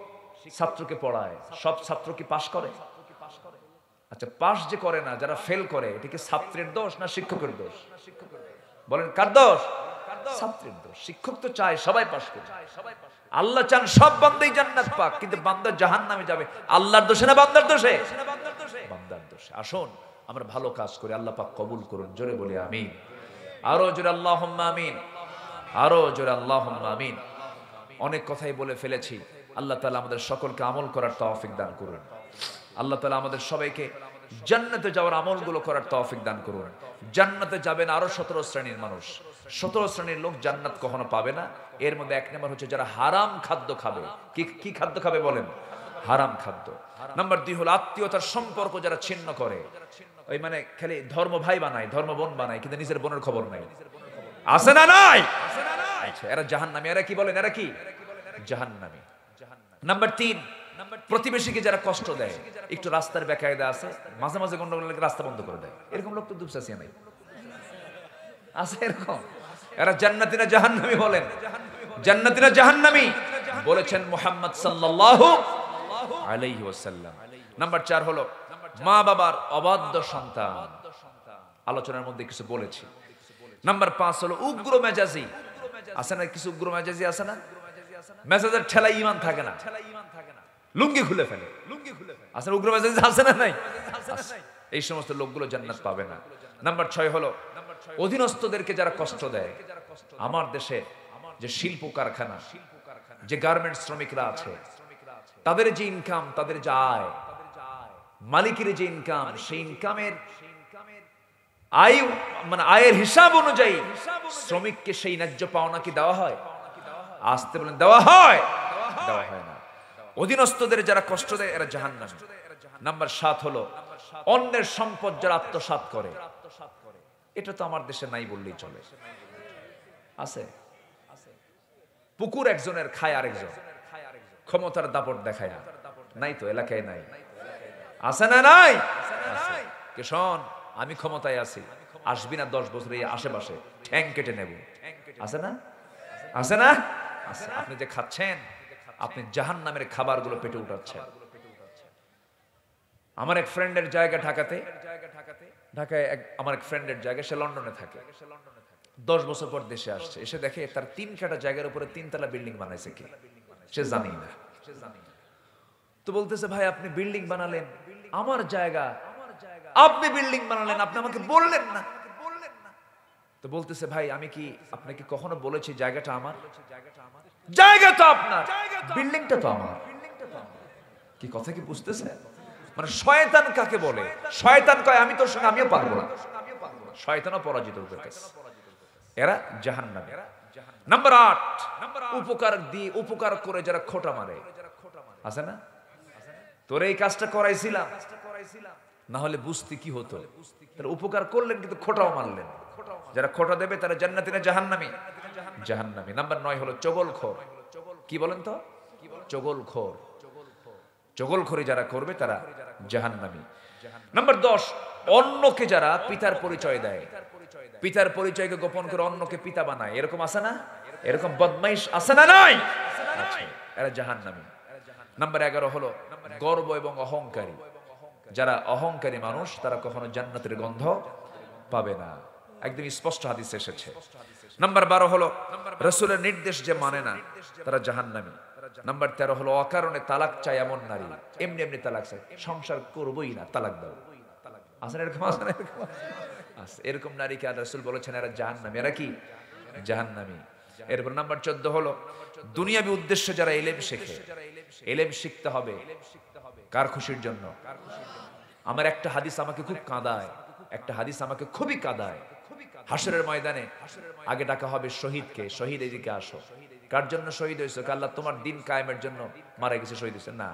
ছাত্রকে পড়ায়, সব ছাত্র কি পাস করে? আচ্ছা পাস যে করে না, যারা ফেল করে, এটা কি ছাত্রের দোষ না শিক্ষকের দোষ? বলেন কার দোষ? ছাত্রের দোষ। শিক্ষক তো চায় সবাই পাস করুক। আল্লাহ চান সব বান্দাই জান্নাত পাক, কিন্তু বান্দা জাহান্নামে যাবে। আল্লাহর দোষে না বান্দার দোষে? বান্দার দোষে। আসুন আমরা ভালো কাজ করি, আল্লাহ পাক কবুল করুন। জোরে বলি আমিন। আরো জোরে আল্লাহুম্মা আমিন। আরো জোরে আল্লাহুম্মা আমিন। অনেক কথাই বলে ফেলেছি। আল্লাহ তাআলা আমাদের সকলকে আমল করার তৌফিক দান করুন। আল্লাহ তাআলা আমাদের সবাইকে জান্নাতে যাওয়ার আমলগুলো করার তৌফিক দান করুন। জান্নাতে যাবেন আরো 17 শ্রেণীর মানুষ। 17 শ্রেণীর লোক জান্নাত কখনো পাবে না। এর মধ্যে এক নম্বর হচ্ছে যারা হারাম খাদ্য খাবে। কি খাদ্য খাবে বলেন? হারাম খাদ্য। নাম্বার 2 হলো আত্মীয়তার সম্পর্ক যারা ছিন্ন করে, ওই মানে খালি ধর্ম ভাই বানায়, ধর্ম বোন বানায়, কিন্তু নিজের বোনের খবর নাই। আছে না নাই? আচ্ছা, এরা জাহান্নামী। এরা কি বলেন? এরা কি জাহান্নামী। নাম্বার 3, প্রতিবেশীকে যারা কষ্ট দেয়, একটু রাস্তার বেকায়দা আছে, মাঝে মাঝে গন্ডগোল লাগে রাস্তা বন্ধ করে দেয়, এরকম লোক তো দুপসাসিয়া নাই, আছে এরকম? এরা জান্নাতি না জাহান্নামী বলেন? জান্নাতি না জাহান্নামী বলেছেন মুহাম্মদ সাল্লাল্লাহু আলাইহি ওয়াসাল্লাম। নাম্বার 4 হলো মা বাবার অবাধ্য সন্তান। আলোচনার মধ্যে কিছু বলেছি। নাম্বার 5 হলো উগ্র মেজাজি। আছে না কিছু উগ্র মেজাজি? আছে না? মেজাজের ঠেলায় ঈমান থাকে না, লুঙ্গি খুলে ফেলে। আছে উগ্র মেজাজি? আছে না নাই? এই সমস্ত লোকগুলো জান্নাত পাবে না। নাম্বার 6 হলো অধীনস্থদেরকে যারা কষ্ট দেয়। আমার দেশে যে শিল্প কারখানা, যে গার্মেন্টস শ্রমিকরা আছে, তাদের যে ইনকাম, তাদের যে আয়, মালিকের যে ইনকাম, সেই ইনকামের আয় মানে আয়ের হিসাব অনুযায়ী শ্রমিককে সেই ন্যায্য পাওনা কি দেওয়া হয়? আসতে বলেন, দেওয়া হয়? দেওয়া হয় না। অধীনস্থদের যারা কষ্ট দেয় এরা জাহান্নামী। নাম্বার 7 হলো অন্যের সম্পদ যারা আত্মসাৎ করে। এটা তো আমার দেশে নাই বললেই চলে। আছে? পুকুর একজনের, খায় আরেকজন, ক্ষমতার দাপট দেখায় না। নাই তো, এলাকায় নাই। আছে না নাই? কে শোন, আমি ক্ষমতায় আছি, আসবি না 10 বছর এই আশেপাশে, ঠ্যাং কেটে নেব। আছে না? আছে না? আপনি যে খাচ্ছেন, আপনি জাহান্নামের খাবারগুলো পেটে উঠাচ্ছেন। আমার এক ফ্রেন্ডের জায়গা ঢাকায় আমার এক ফ্রেন্ডের জায়গা, সে লন্ডনে থাকে। 10 বছর পর দেশে আসছে, এসে দেখে তার 3 কাঠা জায়গার উপরে 3 তলা বিল্ডিং বানাইছে। কি সে জানি না। তো বলতেছে, ভাই আপনি বিল্ডিং বানালেন আমার জায়গা, আপনি বিল্ডিং বানালেন, আপনি আমাকে বললেন না। তো বলতেছে, ভাই আমি কি আপনাকে কখনো বলেছি জায়গাটা আমার? জায়গা তো আপনার, বিল্ডিংটা তো আমার। কি কথা কি বুঝতেছে? মানে শয়তান কাকে বলে? শয়তান কয় আমি তোর সঙ্গে আমিও পারবো না। শয়তানও পরাজিত হয়ে গেছে। এরা জাহান্নামী। নাম্বার 8, উপকার করে যারা খোঁটা মারে। আছে না? তোর এই কাজটা করাইছিলাম, না হলে বুঝতে কি হতো। তারা উপকার করলেন কিন্তু খোঁটাও মারলেন। যারা খোঁটা দেবে তারা জান্নাতি না জাহান্নামী? জাহান্নামী। নাম্বার 9 হলো চগলখোর। কি বলেন তো? চগলখোর। চগলখোরি যারা করবে তারা জাহান্নামী। নাম্বার 10, অন্যকে যারা পিতার পরিচয় দেয়, পিতার পরিচয়কে গোপন করে অন্যকে পিতা বানায়। এরকম আছে না? এরকম বদমাইশ আছে না নাই? এরা জাহান্নামী। নাম্বার 11 হলো গর্ব এবং অহংকারী। যারা অহংকারী মানুষ তারা কখনো জান্নাতের গন্ধ পাবে না। একদম স্পষ্ট হাদিসে এসেছে। নাম্বার 12 হলো রাসূলের নির্দেশ যে মানে না, তারা জাহান্নামী। নাম্বার 13 হলো অকারণে তালাক চায় এমন নারী। এমনি এমনি তালাক চায়, সংসার করবই না, তালাক দাও। আসলে এরকম আছে না? এরকম নারীকে রাসূল বলেছেন এরা জাহান্নামী। এরা কি? জাহান্নামী। এরপর নাম্বার 14 হলো দুনিয়াবী উদ্দেশ্যে যারা ইলম শেখে। ইলম শিখতে হবে কার খুশির জন্য? আমার একটা হাদিস আমাকে খুব কাঁদায়, একটা হাদিস আমাকে খুবই কাঁদায়। হাসরের ময়দানে আগে ডাকা হবে শহীদকে, শহীদ এদিকে আসো। কার জন্য শহীদ হয়েছে? আল্লাহ তোমার দিন কায়েমের জন্য মারা গেছে, শহীদ হয়েছে না।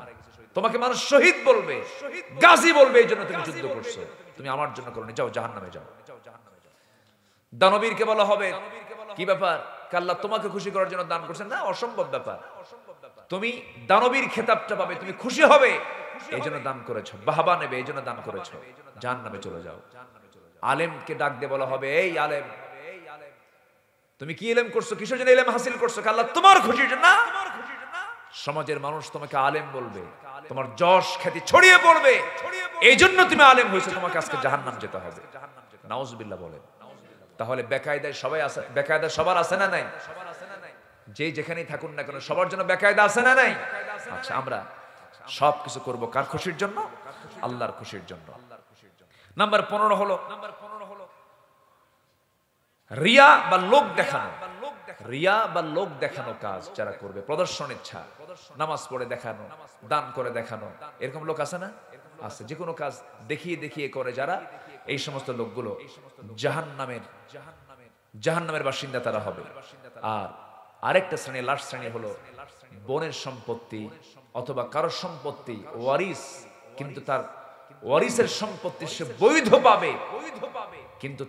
তোমাকে মানুষ শহীদ বলবে, গাজী বলবে, এই জন্য তুমি যুদ্ধ করছো, তুমি আমার জন্য করো, যাও জাহান্নামে যাও। দানবীরকে বলা হবে, কি ব্যাপার? আল্লাহ তোমাকে খুশি করার জন্য দান করছেন না, অসম্ভব ব্যাপার। তুমি দানবীর খেতাবটা পাবে, তুমি খুশি হবে, এই জন্য দান করেছো, বাহবা নেবে, এই জন্য দান করেছো, জাহান্নামে চলে যাও। আলেমকে ডাক দিয়ে বলা হবে, এই আলেম তুমি কি ইলম করছো, কিসের জন্য ইলম হাসিল করছো? আল্লাহ তোমার খুশির জন্য। সমাজের মানুষ তোমাকে আলেম বলবে, তোমার যশ খ্যাতি ছড়িয়ে পড়বে, এই জন্য তুমি আলেম হয়েছো, তোমাকে আজকে জাহান্নাম যেতে হবে। নাউজুবিল্লাহ বলেন। তাহলে বেকায়দায় সবাই আছে, বেকায়দা সবার আছে না নাই? যে যেখানেই থাকুন না কেন সবার জন্য বেকায়দা আছে না নাই? আচ্ছা, আমরা সবকিছু করব কার খুশির জন্য? আল্লাহর খুশির জন্য। নাম্বার 15 হলো রিয়া বা লোক দেখানো। রিয়া বা লোক দেখানো কাজ যারা করবে, প্রদর্শন ইচ্ছা, নামাজ পড়ে দেখানো, দান করে দেখানো, এরকম লোক আছে না? আছে। যে কোনো কাজ দেখিয়ে দেখিয়ে করে যারা, এই সমস্ত লোকগুলো জাহান্নামের বাসিন্দা তারা হবে। আর আরেকটা শ্রেণী, লাস্ট শ্রেণী হলো বোনের সম্পত্তি অথবা কারো সম্পত্তি ওয়ারিস, কিন্তু তার ওয়ারিসের সম্পত্তি সে বৈধ পাবে, কিন্তু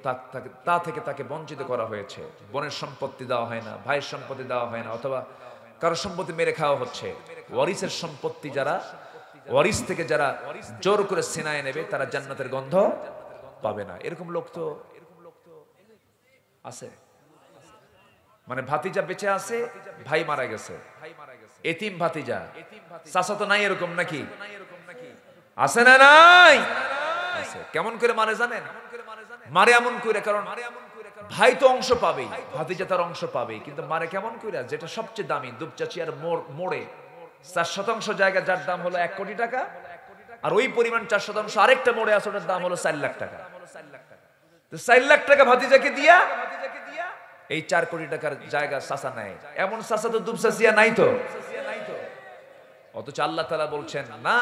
তা থেকে তাকে বঞ্চিত করা হয়েছে। বোনের সম্পত্তি দেওয়া হয় না, ভাইয়ের সম্পত্তি দেওয়া হয় না, অথবা কারো সম্পত্তি মেরে খাওয়া হচ্ছে। ওয়ারিসের সম্পত্তি যারা, ওয়ারিস থেকে যারা জোর করে সিনায় নেবে, তারা জান্নাতের গন্ধ পাবে না। এরকম লোক তো আছে। মানে ভাতিজা বেঁচে আছে, ভাই মারা গেছে, এতিম ভাতিজা, চাচা তো নাই, এরকম নাকি? আছে না নাই? আছে। কেমন করে মারে জানেন? মারে এমন করে, কারণ ভাই তো অংশ পাবেই, ভাতিজা তার অংশ পাবেই, কিন্তু মারে কেমন করে? যেটা সবচেয়ে দামি দুপচাচিয়ার মোড়ে 4% জায়গা, যার দাম হলো 1 কোটি টাকা, আর ওই পরিমাণ 4% আরেকটা মোড়ে আছে, ওটার দাম হলো 4 লাখ টাকা। তো 4 লাখ টাকা ভাতিজাকে দিয়া এই 4 কোটি টাকার জায়গা চাচা নেয়। এমন চাচা তো দুপচাচিয়া নাই তো। অথচ আল্লাহ তাআলা বলছেন না,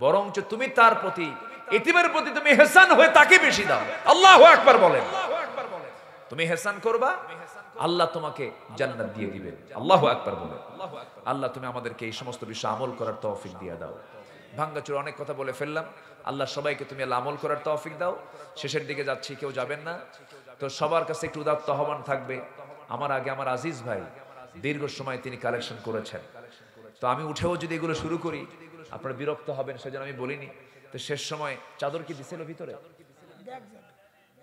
বরঞ্চ তুমি তার প্রতি, এতিমের প্রতি তুমি ইহসান হয়ে তাকে বেশি দাও। আল্লাহু আকবার বলেন। তুমি ইহসান করবা, আল্লাহ তোমাকে জান্নাত দিয়ে দিবেন। আল্লাহু আকবার বলেন। আল্লাহ তুমি আমাদেরকে এই সমস্ত বিষয় আমল করার তৌফিক দিয়ে দাও। ভাঙ্গাচুর অনেক কথা বলে ফেললাম। আল্লাহ সবাইকে তুমি আল্লাহ আমল করার তৌফিক দাও। শেষের দিকে যাচ্ছি, কেউ যাবেন না তো সবার কাছে একটু উদাত্ত আহ্বান থাকবে। আমার আগে আমার আজিজ ভাই দীর্ঘ সময় তিনি কালেকশন করেছেন, তো আমি উঠেও যদি এগুলো শুরু করি আপনারা বিরক্ত হবেন, সেজন্য আমি বলিনি। তো শেষ সময় চাদর কি দিছিল ভিতরে?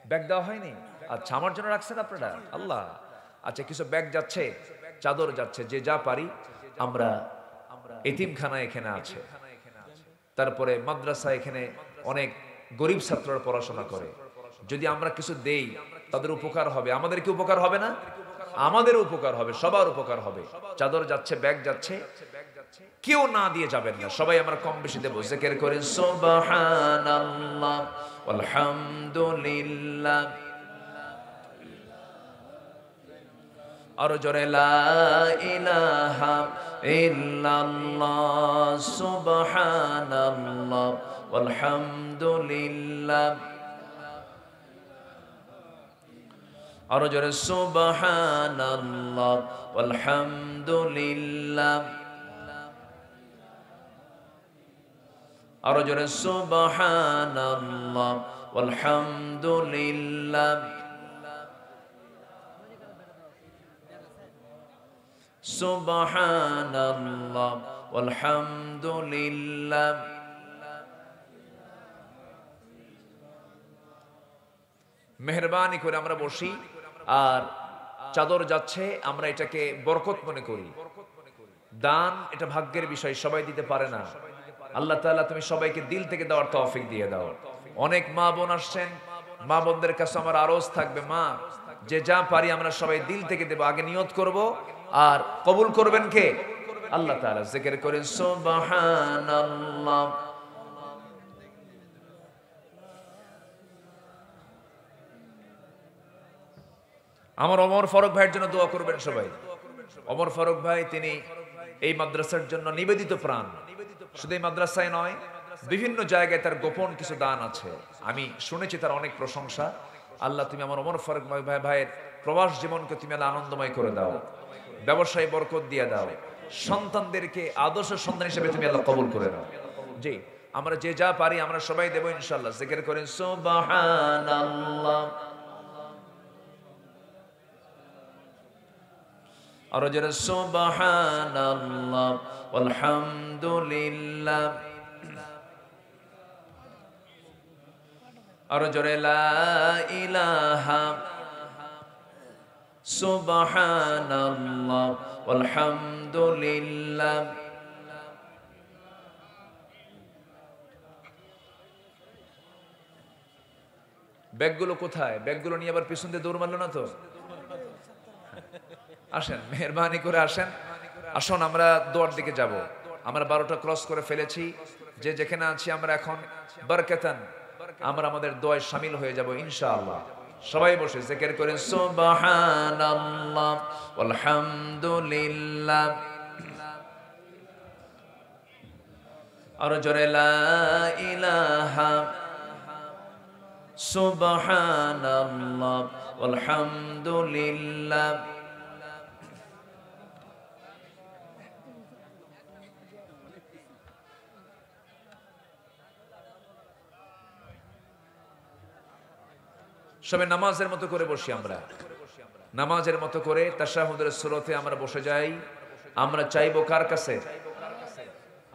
ব্যাগ দেওয়া হয়নি? আচ্ছা, আমার জন্য রাখছেন আপনারা? আল্লাহ। আচ্ছা, কিছু ব্যাগ যাচ্ছে, চাদর যাচ্ছে, যে যা পারি আমরা। এতিমখানা এখানে আছে, তারপরে মাদ্রাসা, এখানে অনেক গরিব ছাত্ররা পড়াশোনা করে। যদি আমরা কিছু দেই তাদের উপকার হবে, আমাদের কি উপকার হবে না? আমাদের উপকার হবে, সবার উপকার হবে। চাদর যাচ্ছে, ব্যাগ যাচ্ছে, কেউ না দিয়ে যাবেন না, সবাই আমরা কম বেশি দেব। জিকির করেন সুবহানাল্লাহ আলহামদুলিল্লাহ, আর জোরে লা ইলাহা ইল্লাল্লাহ সুবহানাল্লাহ আলহামদুলিল্লাহ, আর জোরে সুবহানাল্লাহ আলহামদুলিল্লাহ, আর জোরে সুবহানাল্লাহ আলহামদুলিল্লাহ, সুবহানাল্লাহ আলহামদুলিল্লাহ। মেহেরবানি করে আমরা বসি, আর চাদর যাচ্ছে, আমরা এটাকে বরকত মনে করি। দান এটা ভাগ্যের বিষয়, সবাই দিতে পারে না। আল্লাহ তাআলা তুমি সবাইকে দিল থেকে দেওয়ার তৌফিক দিয়ে দাও। অনেক মা বোন আসছেন, মা বোনদের কাছে আমার আরজ থাকবে, মা যে যা পারি আমরা সবাই দিল থেকে দেব। আগে নিয়ত করব, আর কবুল করবেন কে? আল্লাহ তাআলা। জিকির করেন সুবহানাল্লাহ। আমার ওমর ফারুক ভাইয়ের জন্য দোয়া করবেন সবাই। ওমর ফারুক ভাই তিনি এই মাদ্রাসার জন্য নিবেদিত প্রাণ। শুধু এই মাদ্রাসায় নয়, বিভিন্ন জায়গায় তার গোপন কিছু দান আছে, আমি শুনেছি তার অনেক প্রশংসা। আল্লাহ তুমি আমার ওমর ফারুক ভাইয়ের প্রবাস জীবনকে তুমি আল্লাহ আনন্দময় করে দাও, ব্যবসায় বরকত দিয়ে দাও, সন্তানদেরকে আদর্শ সন্তান হিসেবে তুমি আল্লাহ কবুল করে দাও। জি, আমরা যে যা পারি আমরা সবাই দেব ইনশাআল্লাহ। জিকির করেন সুবহানাল্লাহ, আর জোরে সুবহানাল্লাহ আলহামদুলিল্লাহ, আর জোরে লা ইলাহা সুবহানাল্লাহ আলহামদুলিল্লাহ। ব্যাগগুলো কোথায়? ব্যাগগুলো নিয়ে আবার পিছন দিয়ে দৌড় মারলো না তো? আসেন, মেহেরবানি করে আসেন। আসুন আমরা দোয়ার দিকে যাব। আমরা 12টা ক্রস করে ফেলেছি। যে যেখানে আছি আমরা এখন বরকতান আমরা আমাদের দোয়ায় শামিল হয়ে যাব ইনশাআল্লাহ। সবাই বসে জিকির করেন সুবহানাল্লাহ আলহামদুলিল্লাহ আর জোরে লা ইলাহা সুবহানাল্লাহ আলহামদুলিল্লাহ। সবাই নামাজের মতো করে বসি, আমরা নামাজের মতো করে তাশাহুদের সূরাতে আমরা বসে যাই। আমরা চাইবো কার কাছে?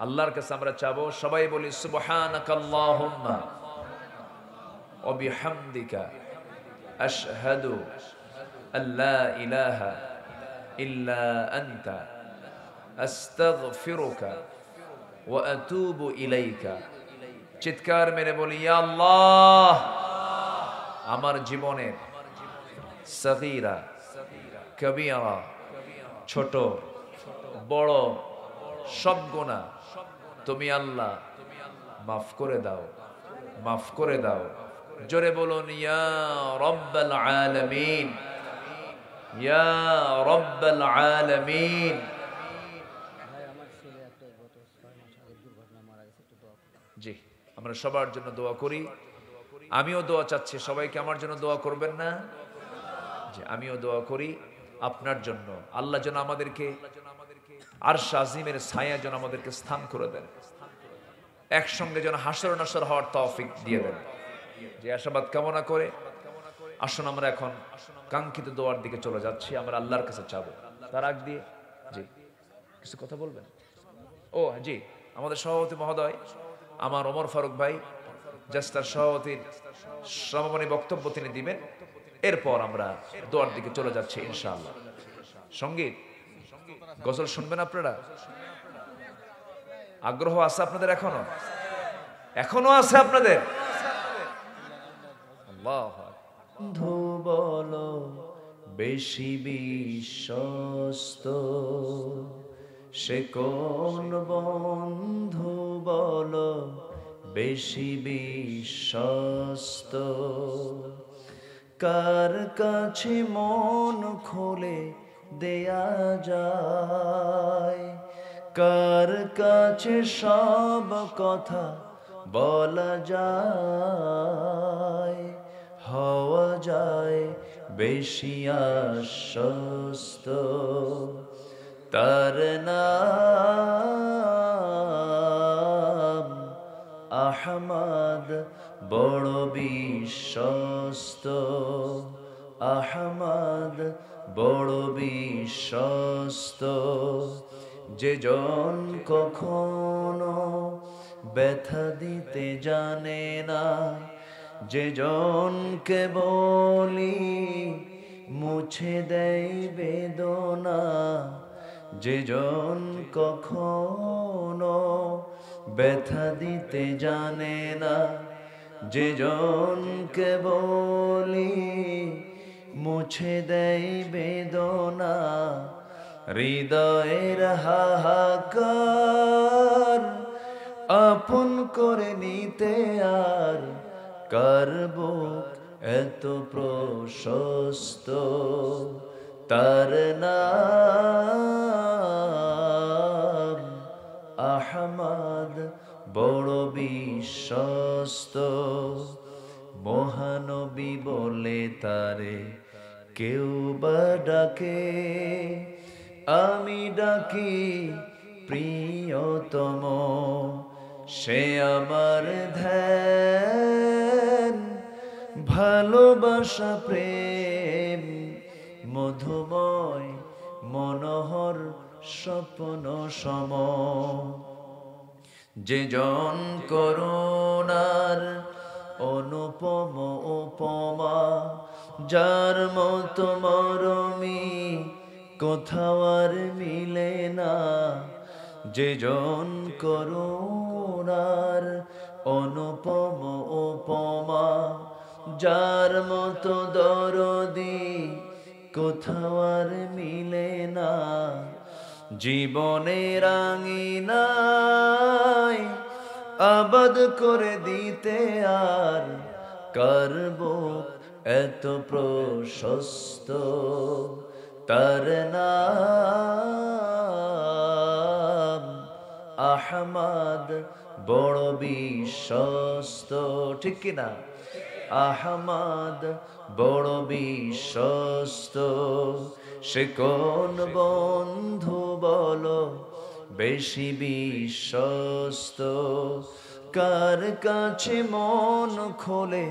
আল্লাহর কাছে আমরা চাবো। সবাই বলি সুবহানাকাল্লাহুম্মা ওয়া বিহামদিকা আশহাদু আল্লা ইলাহা ইল্লা আনতা আস্তাগফিরুকা ওয়া আতুবু ইলাইকা। চিৎকার মেরে বলি ইয়া আল্লাহ, আমার জীবনের সগীরা কবিরা ছোট বড় সব গুনাহ তুমি আল্লাহ মাফ করে দাও, মাফ করে দাও। জোরে বলুন ইয়া রাব্বাল আলামিন, ইয়া রাব্বাল আলামিন। জি, আমরা সবার জন্য দোয়া করি। আমিও দোয়া চাচ্ছি, সবাইকে আমার জন্য দোয়া করবেন না? যে আমিও দোয়া করি আপনার জন্য। আল্লাহ যেন আমাদেরকে আরশ আজিমের ছায়া যেন আমাদেরকে স্থান করে দেন, একসঙ্গে যেন হাসর নাসর হওয়ার তৌফিক দিয়ে দেন। যে আশাবাদ কামনা করে আসুন আমরা এখন কাঙ্ক্ষিত দোয়ার দিকে চলে যাচ্ছি। আমরা আল্লাহর কাছে চাবো। তার আগ দিয়ে জি কিছু কথা বলবেন? ও জি, আমাদের সভাপতি মহোদয় আমার ওমর ফারুক ভাই জাস্টার সভাপতির সমাপনী বক্তব্য তিনি দিবেন। এরপর আমরা দোয়ার দিকে চলে যাচ্ছি ইনশাআল্লাহ। সঙ্গীত গজল শুনবেন আপনারা? আগ্রহ আছে আপনাদের? এখনো এখনো আছে আপনাদের? আল্লাহ বন্ধু বলো বেশি বিশ্বস্ত সে কোন বন্ধু বলো বেশি বিশ্বস্ত, কার কাছে মন খুলে দেয়া যায়, কার কাছে সব কথা বলা যায়, হওয়া যায় বেশি আশ্বস্ত। তার নাম আহমদ বড় বিশ্বস্ত, আহমদ বড় বিশ্বস্ত। যে জন কখনো ব্যথা দিতে জানে না, যে জনকে বলি মুছে দেয় বেদনা, যে জন কখনো ব্যথা দিতে জানে না, যে জনকে বলি মুছে দেয় বেদনা, হৃদয়ের হাহাকার আপন করে নিতে আর কার বুক এত প্রশস্ত। তার নাম আহমদ বড় বিশ্বস্ত। মহানবী বলে তারে কেউ বা ডাকে, আমি ডাকি প্রিয়তম। সে আমার ধ্যান ভালোবাসা প্রেম মধুময় মনোহর স্বপ্ন সম। যে জন করুণার অনুপম উপমা, যার মতো মরমি কোথাও আর মিলে না। যে জন করুণার অনুপম উপমা, যার মতো দরদি কোথাও আর মিলে না। জীবনের আঙিনায় আবাদ করে দিতে আর কার বুক এত প্রশস্ত তার নাম আহমদ বড় বিশ্বস্ত ঠিক কিনা আহমদ বড় বিশ্বস্ত সে কোন বন্ধু বলো বেশি বিশ্বস্ত কার কাছে মন খোলে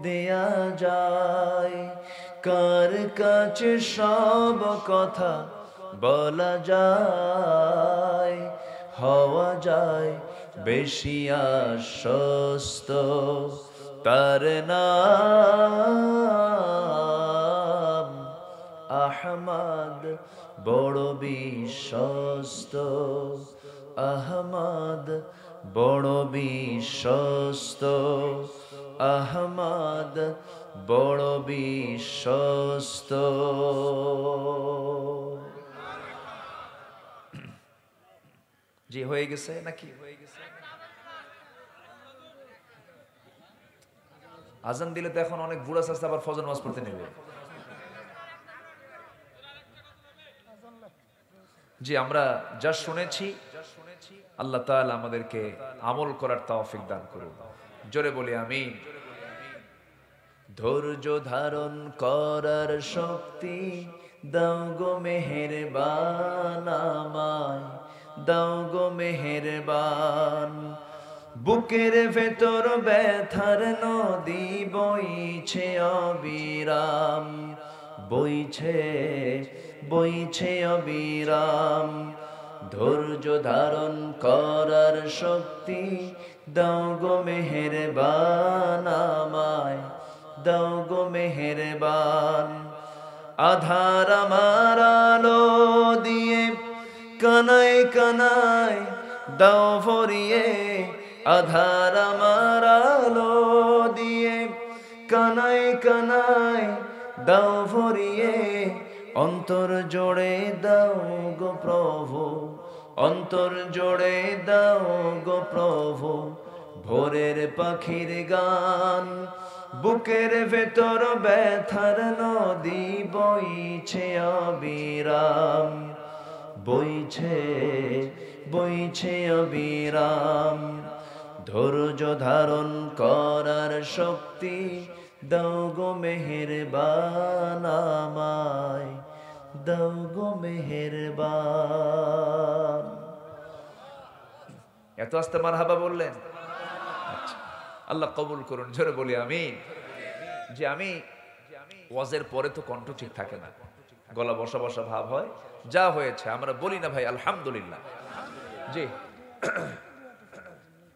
দেয়া যায় কার কাছে সব কথা বলা যায় হওয়া যায় বেশি আশ্বস্ত তার নাম আহমদ বড় বিশ্বস্ত আহমদ বড় বিশ্বস্ত আহমদ বড় বিশ্বস্ত জি হয়ে গেছে নাকি আজান দিলে তো এখন অনেক বুড়া চাচা আবার ফজর নামাজ পড়তে নেবে জি আমরা যা শুনেছি আল্লাহ তাআলা আমাদেরকে আমল করার তৌফিক দান করুন জোরে বলি আমিন ধৈর্য ধারণ করার শক্তি দাও গো মেহেরবান আমায় দাও গো মেহেরবান বুকের ভেতর ব্যথার নদী বইছে অবিরাম বইছে বইছে অবিরাম ধৈর্য ধারণ করার শক্তি দাও গো মেহেরবান আমায় দাও গো মেহেরবান আধার আমার আলো দিয়ে কানায় কানায় দাও ভরিয়ে আধার আমার আলো দিয়ে কানায় কানায় দাও ভরিয়ে অন্তর জোড়ে দাও গো প্রভু অন্তর জোড়ে দাও গো প্রভু ভোরের পাখির গান বুকের ভেতর ব্যথার নদী বইছে অবিরাম বইছে বইছে অবিরাম ধৈর্য ধারণ করার শক্তি দাও গো মেহেরবান আমায় দাও গো মেহেরবান এত আস্তে মারহাবা বললেন আল্লাহ কবুল করুন জোরে বলি আমিন যে আমি ওয়াজের পরে তো কণ্ঠ ঠিক থাকে না গলা বসা বসা ভাব হয় যা হয়েছে আমরা বলি না ভাই আলহামদুলিল্লাহ জি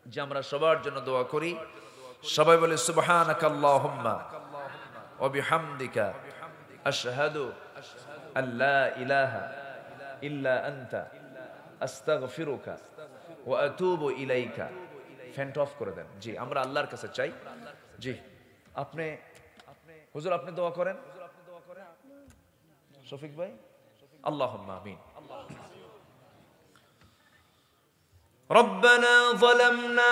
যে আমরা সবার জন্য দোয়া করি সবাই বলে সুবহানাকা আল্লাহুম্মা ওয়া বিহামদিকা আশহাদু আল্লা ইলাহা ইল্লা আনতা আস্তাগফিরুকা ওয়া আতুবু ইলাইকা ফ্যানটা অফ করে দেন জি আমরা আল্লাহর কাছে চাই জি আপনি হুজুর আপনি দোয়া করেন শফিক ভাই আল্লাহুম্মা আমিন ربنا ظلمنا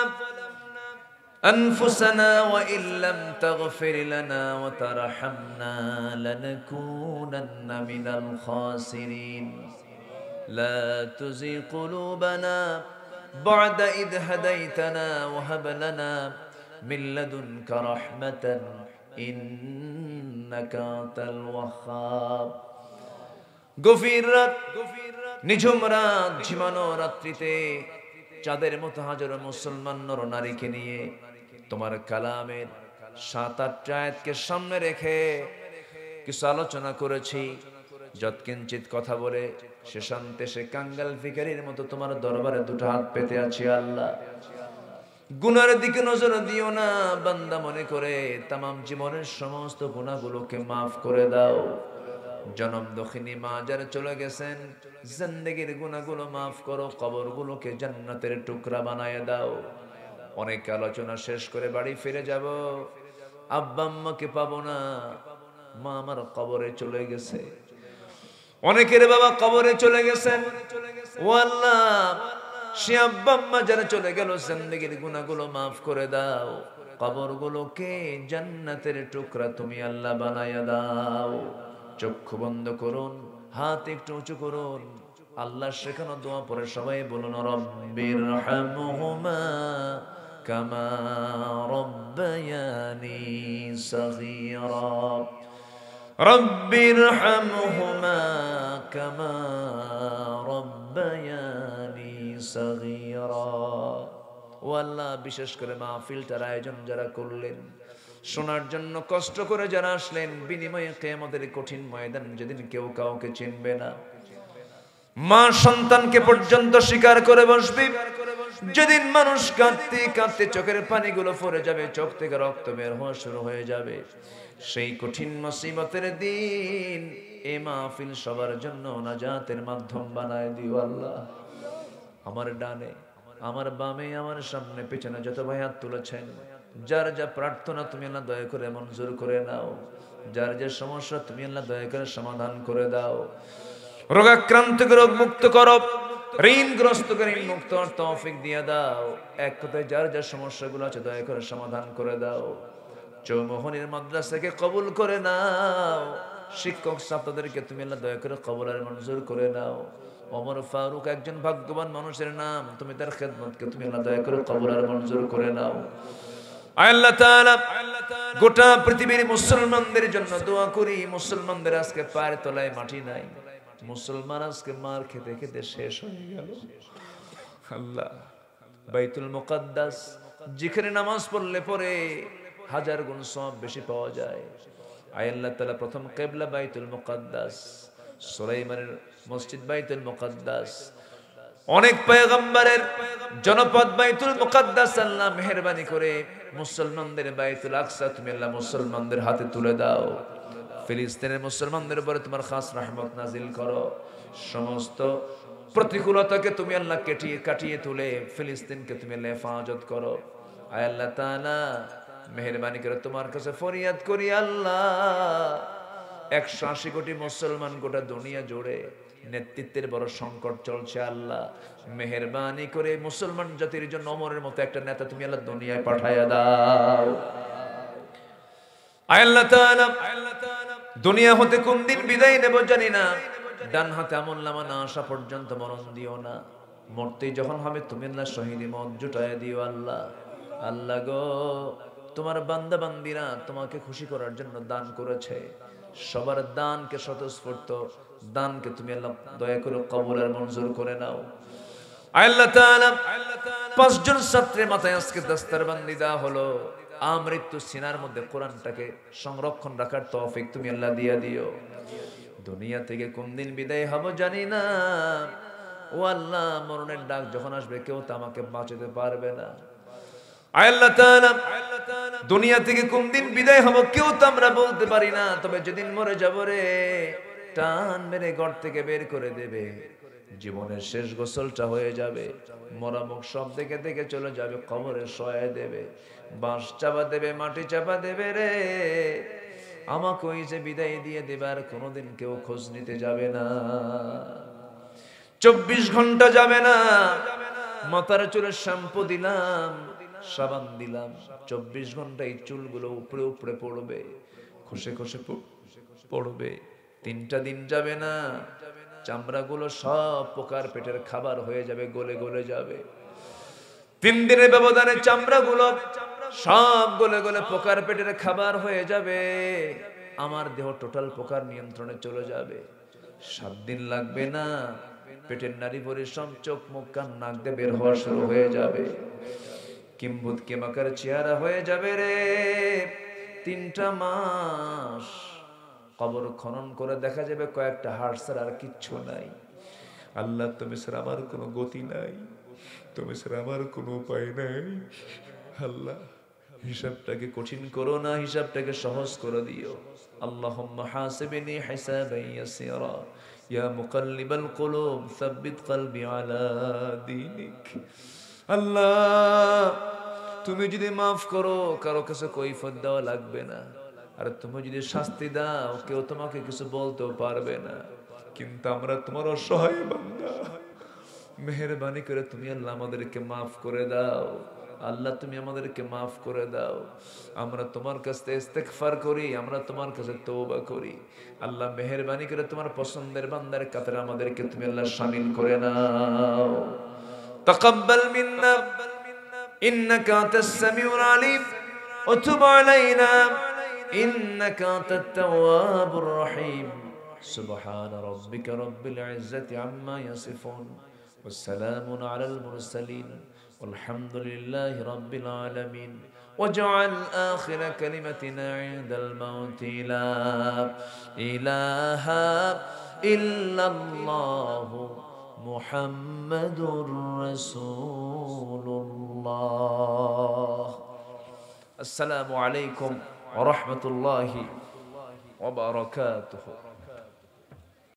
أنفسنا وإن لم تغفر لنا وترحمنا لنكونن من الخاسرين لا تزغ قلوبنا بعد إذ هديتنا وهب لنا من لدنك رحمة إنك أنت الوهاب গভীর রাত নিঝুম রাত ঝিমানো রাত্রিতে চাঁদের মতো হাজারো মুসলমান নর নারীকে নিয়ে তোমার কালামের ৭-৮ আয়াতকে সামনে রেখে কিছু আলোচনা করেছি যৎকিঞ্চিত কথা বলে শেষান্তে সে কাঙ্গাল ভিখারির মতো তোমার দরবারে দুটো হাত পেতে আছি আল্লাহ গুনার দিকে নজর দিও না বান্দা মনে করে তামাম জীবনের সমস্ত গুনাহগুলোকে মাফ করে দাও জনম দক্ষিণী মা যারা চলে গেছেন জিন্দেগির গুনাহগুলো মাফ করো কবরগুলোকে জান্নাতের টুকরা বানায় দাও অনেক আলোচনা শেষ করে বাড়ি ফিরে যাব আব্বা আম্মাকে পাবো না মা আমার কবরে চলে গেছে অনেকের বাবা কবরে চলে গেছেন ও আল্লাহ সে আব্বা আম্মা যারা চলে গেল জিন্দেগির গুনাহগুলো মাফ করে দাও কবরগুলোকে জান্নাতের টুকরা তুমি আল্লাহ বানায়া দাও। চক্ষু বন্ধ করুন, হাত একটু উঁচু করুন, আল্লাহ শেখানো দোয়া পরে সবাই বলুন রব্বিরহামহুমা কামা রব্বায়ানি সগীরা। রব্বিরহামহুমা কামা রব্বায়ানি সগীরা। ও আল্লাহ, বিশেষ করে মাহফিলটার আয়োজন যারা করলেন, শোনার জন্য কষ্ট করে যারা আসলেন, বিনিময়ে কিয়ামতের কঠিন ময়দান যেদিন কেউ কাউকে চিনবে না, মা সন্তানকে পর্যন্ত স্বীকার করে বসবে, যেদিন মানুষ কাঁদতে কাঁদতে চোখের পানিগুলো পড়ে যাবে, চোখ থেকে রক্ত বের হওয়া শুরু হয়ে যাবে, সেই কঠিন মুসিবতের দিন এই মাহফিল সবার জন্য নাজাতের মাধ্যম বানায় দিও আল্লাহ। আমার ডানে, আমার বামে, আমার সামনে, পেছনে যত ভাই হাত তুলেছেন, যার যা প্রার্থনা তুমি আল্লাহ দয়া করে মঞ্জুর করে নাও, যার যে সমস্যা তুমি আল্লাহ দয়া করে সমাধান করে দাও, রোগাক্রান্তকে রোগ মুক্ত করো, ঋণগ্রস্তকে ঋণ মুক্ত হওয়ার তৌফিক দিয়ে দাও। এক কথায় যার যা সমস্যাগুলো আছে দয়া করে সমাধান করে দাও। চৌমোহনীর মাদ্রাসাকে কবুল করে নাও, শিক্ষক ছাত্রদেরকে তুমি আল্লাহ দয়া করে কবুল আর মঞ্জুর করে নাও। ওমর ফারুক একজন ভাগ্যবান মানুষের নাম, তুমি তার খেদমতকে তুমি আল্লাহ দয়া করে কবুল আর মঞ্জুর করে নাও। আল্লাহ তাআলা গোটা পৃথিবীর মুসলমানদের জন্য দোয়া করি, মুসলমানদের আজকে পায়ের তলায় মাটি নাই, মুসলমান আজকে মার খেতে খেতে শেষ হয়ে গেল। আল্লাহ, বাইতুল মুকাদ্দাস যেখানে নামাজ পড়লে পরে হাজার গুণ সওয়াব বেশি পাওয়া যায়, আয় আল্লাহ তাআলা প্রথম কিবলা বাইতুল মুকাদ্দাস, সুলাইমানের মসজিদ বাইতুল মুকাদ্দাস, অনেক পয়গম্বরের জনপদ বাইতুল মুকাদ্দাস, আল্লাহ মেহেরবানি করে মুসলমানদের বাইতুল আকসা তুমি আল্লাহ মুসলমানদের হাতে তুলে দাও। ফিলিস্তিনের মুসলমানদের উপরে তোমার খাস রহমত নাজিল করো, সমস্ত প্রতিকূলতাকে তুমি আল্লাহ কাটিয়ে তুলে ফিলিস্তিনকে তুমি আল্লাহ হেফাজত করো। আয় আল্লাহ তাআলা মেহেরবানি করে তোমার কাছে ফরিয়াদ করি আল্লাহ, 180 কোটি মুসলমান গোটা দুনিয়া জুড়ে নেতৃত্বের বড় সংকট চলছে, আল্লাহ মেহেরবানি করে মুসলমান জাতির জন্য ওমরের মতো একটা নেতা তুমি আল্লাহ দুনিয়ায় পাঠায়া দাও। আয় আল্লাহ তাআলা, দুনিয়া হতে কোন দিন বিদায় নেব জানি না, ডান হাতে আমলনামা না আসা পর্যন্ত মরণ দিও না, মরতেই যখন হবে তুমি আল্লাহ শহীদি মত জুটায় দিও আল্লাহ। আল্লাহ গো, তোমার বান্দা বান্দিরা তোমাকে খুশি করার জন্য দান করেছে, সবার দানকে স্বতঃস্ফূর্ত দানকে তুমি আল্লাহ দয়া করে কবুল আর মঞ্জুর করে নাও। আল্লাহ তাআলা 5 জন ছাত্রের মাথায় আজকে দস্তরবন্দি দেওয়া হলো, আমৃত্যু সিনার মধ্যে কোরআনটাকে সংরক্ষণ রাখার তৌফিক তুমি আল্লাহ দিয়ে দিও। দুনিয়া থেকে কোন দিন বিদায় হব জানি না, ও আল্লাহ মরণের ডাক যখন আসবে কেউ তো আমাকে বাঁচাতে পারবে না। আল্লাহ তাআলা, দুনিয়া থেকে কোন দিন বিদায় হব কেউ তো আমরা বলতে পারি না, তবে যেদিন মরে যাব রে, টান মেরে ঘর থেকে বের করে দেবে, জীবনের শেষ গোসলটা হয়ে যাবে, মরা মুখ সব দেখে দেখে চলে যাবে, কবরে শোয়া দেবে, বাঁশ চাপা দেবে, মাটি চাপা দেবে রে, আমাকে ওই যে বিদায় দিয়ে দেবে, আর কোনোদিন কেউ খোঁজ নিতে যাবে না, 24 ঘন্টা যাবে না, মাথার চুলে শ্যাম্পু দিলাম, সাবান দিলাম, 24 ঘন্টা এই চুলগুলো উপরে উপরে পড়বে, খসে খসে পড়বে, 3টা দিন যাবে না, চামড়াগুলো সব পোকার পেটের খাবার হয়ে যাবে, গলে গলে যাবে, 3 দিনের ব্যবধানে চামড়াগুলো সব গলে গলে পোকার পেটের খাবার হয়ে যাবে, আমার দেহ টোটাল পোকার নিয়ন্ত্রণে চলে যাবে, 7 দিন লাগবে না, পেটের নাড়ি ভরে সব চোখ মুখ কান নাক দিয়ে বের হওয়া শুরু হয়ে যাবে, কিম্বুত কেমাকার চেহারা হয়ে যাবে রে, 3টা মাস কবর খনন করে দেখা যাবে কয়েকটা হাড় ছাড়া আর কিচ্ছু নাই। আল্লাহ, তুমি ছাড়া আমার কোনো গতি নাই, তুমি ছাড়া আমার কোনো উপায় নাই, আল্লাহ হিসাবটাকে কঠিন করো না, হিসাবটাকে সহজ করে দিও। আল্লাহুম্মা হাসিবনি হিসাবান ইয়াসিরা ইয়া মুকাল্লিবাল কুলুব সাব্বিত কলবি আলা দীনিক। আল্লাহ, তুমি যদি মাফ করো কারো কাছে কৈফিয়ত দেওয়া লাগবে না, আর তুমি যদি শাস্তি দাও কেউ তোমাকে কিছু বলতেও পারবে না, কিন্তু আমরা তোমার অসহায় বান্দা, মেহেরবানি করে তুমি আল্লাহ আমাদেরকে মাফ করে দাও। আল্লাহ তুমি আমাদেরকে মাফ করে দাও। আমরা তোমার কাছে ইস্তেগফার করি, আমরা তোমার কাছে তওবা করি। আল্লাহ মেহেরবানি করে তোমার পছন্দের বান্দার কাতারে আমাদেরকে তুমি আল্লাহ শামিল করে নাও। তাকাব্বাল মিন্না ইন্নাকা আনতাস সামিউল আলিম ওয়া তুব আলাইনা ইন্নাকা আনতাত তাওয়াবুর রহিম। সুবহান রাব্বিকা রাব্বিল ইজ্জাতি আম্মা ইয়াসিফুন ওয়া সালামুন আলাল মুরসালিন والحمد لله رب العالمين واجعل آخر كلمتنا عند الموت لا إله إلا الله محمد رسول الله. السلام عليكم ورحمة الله وبركاته.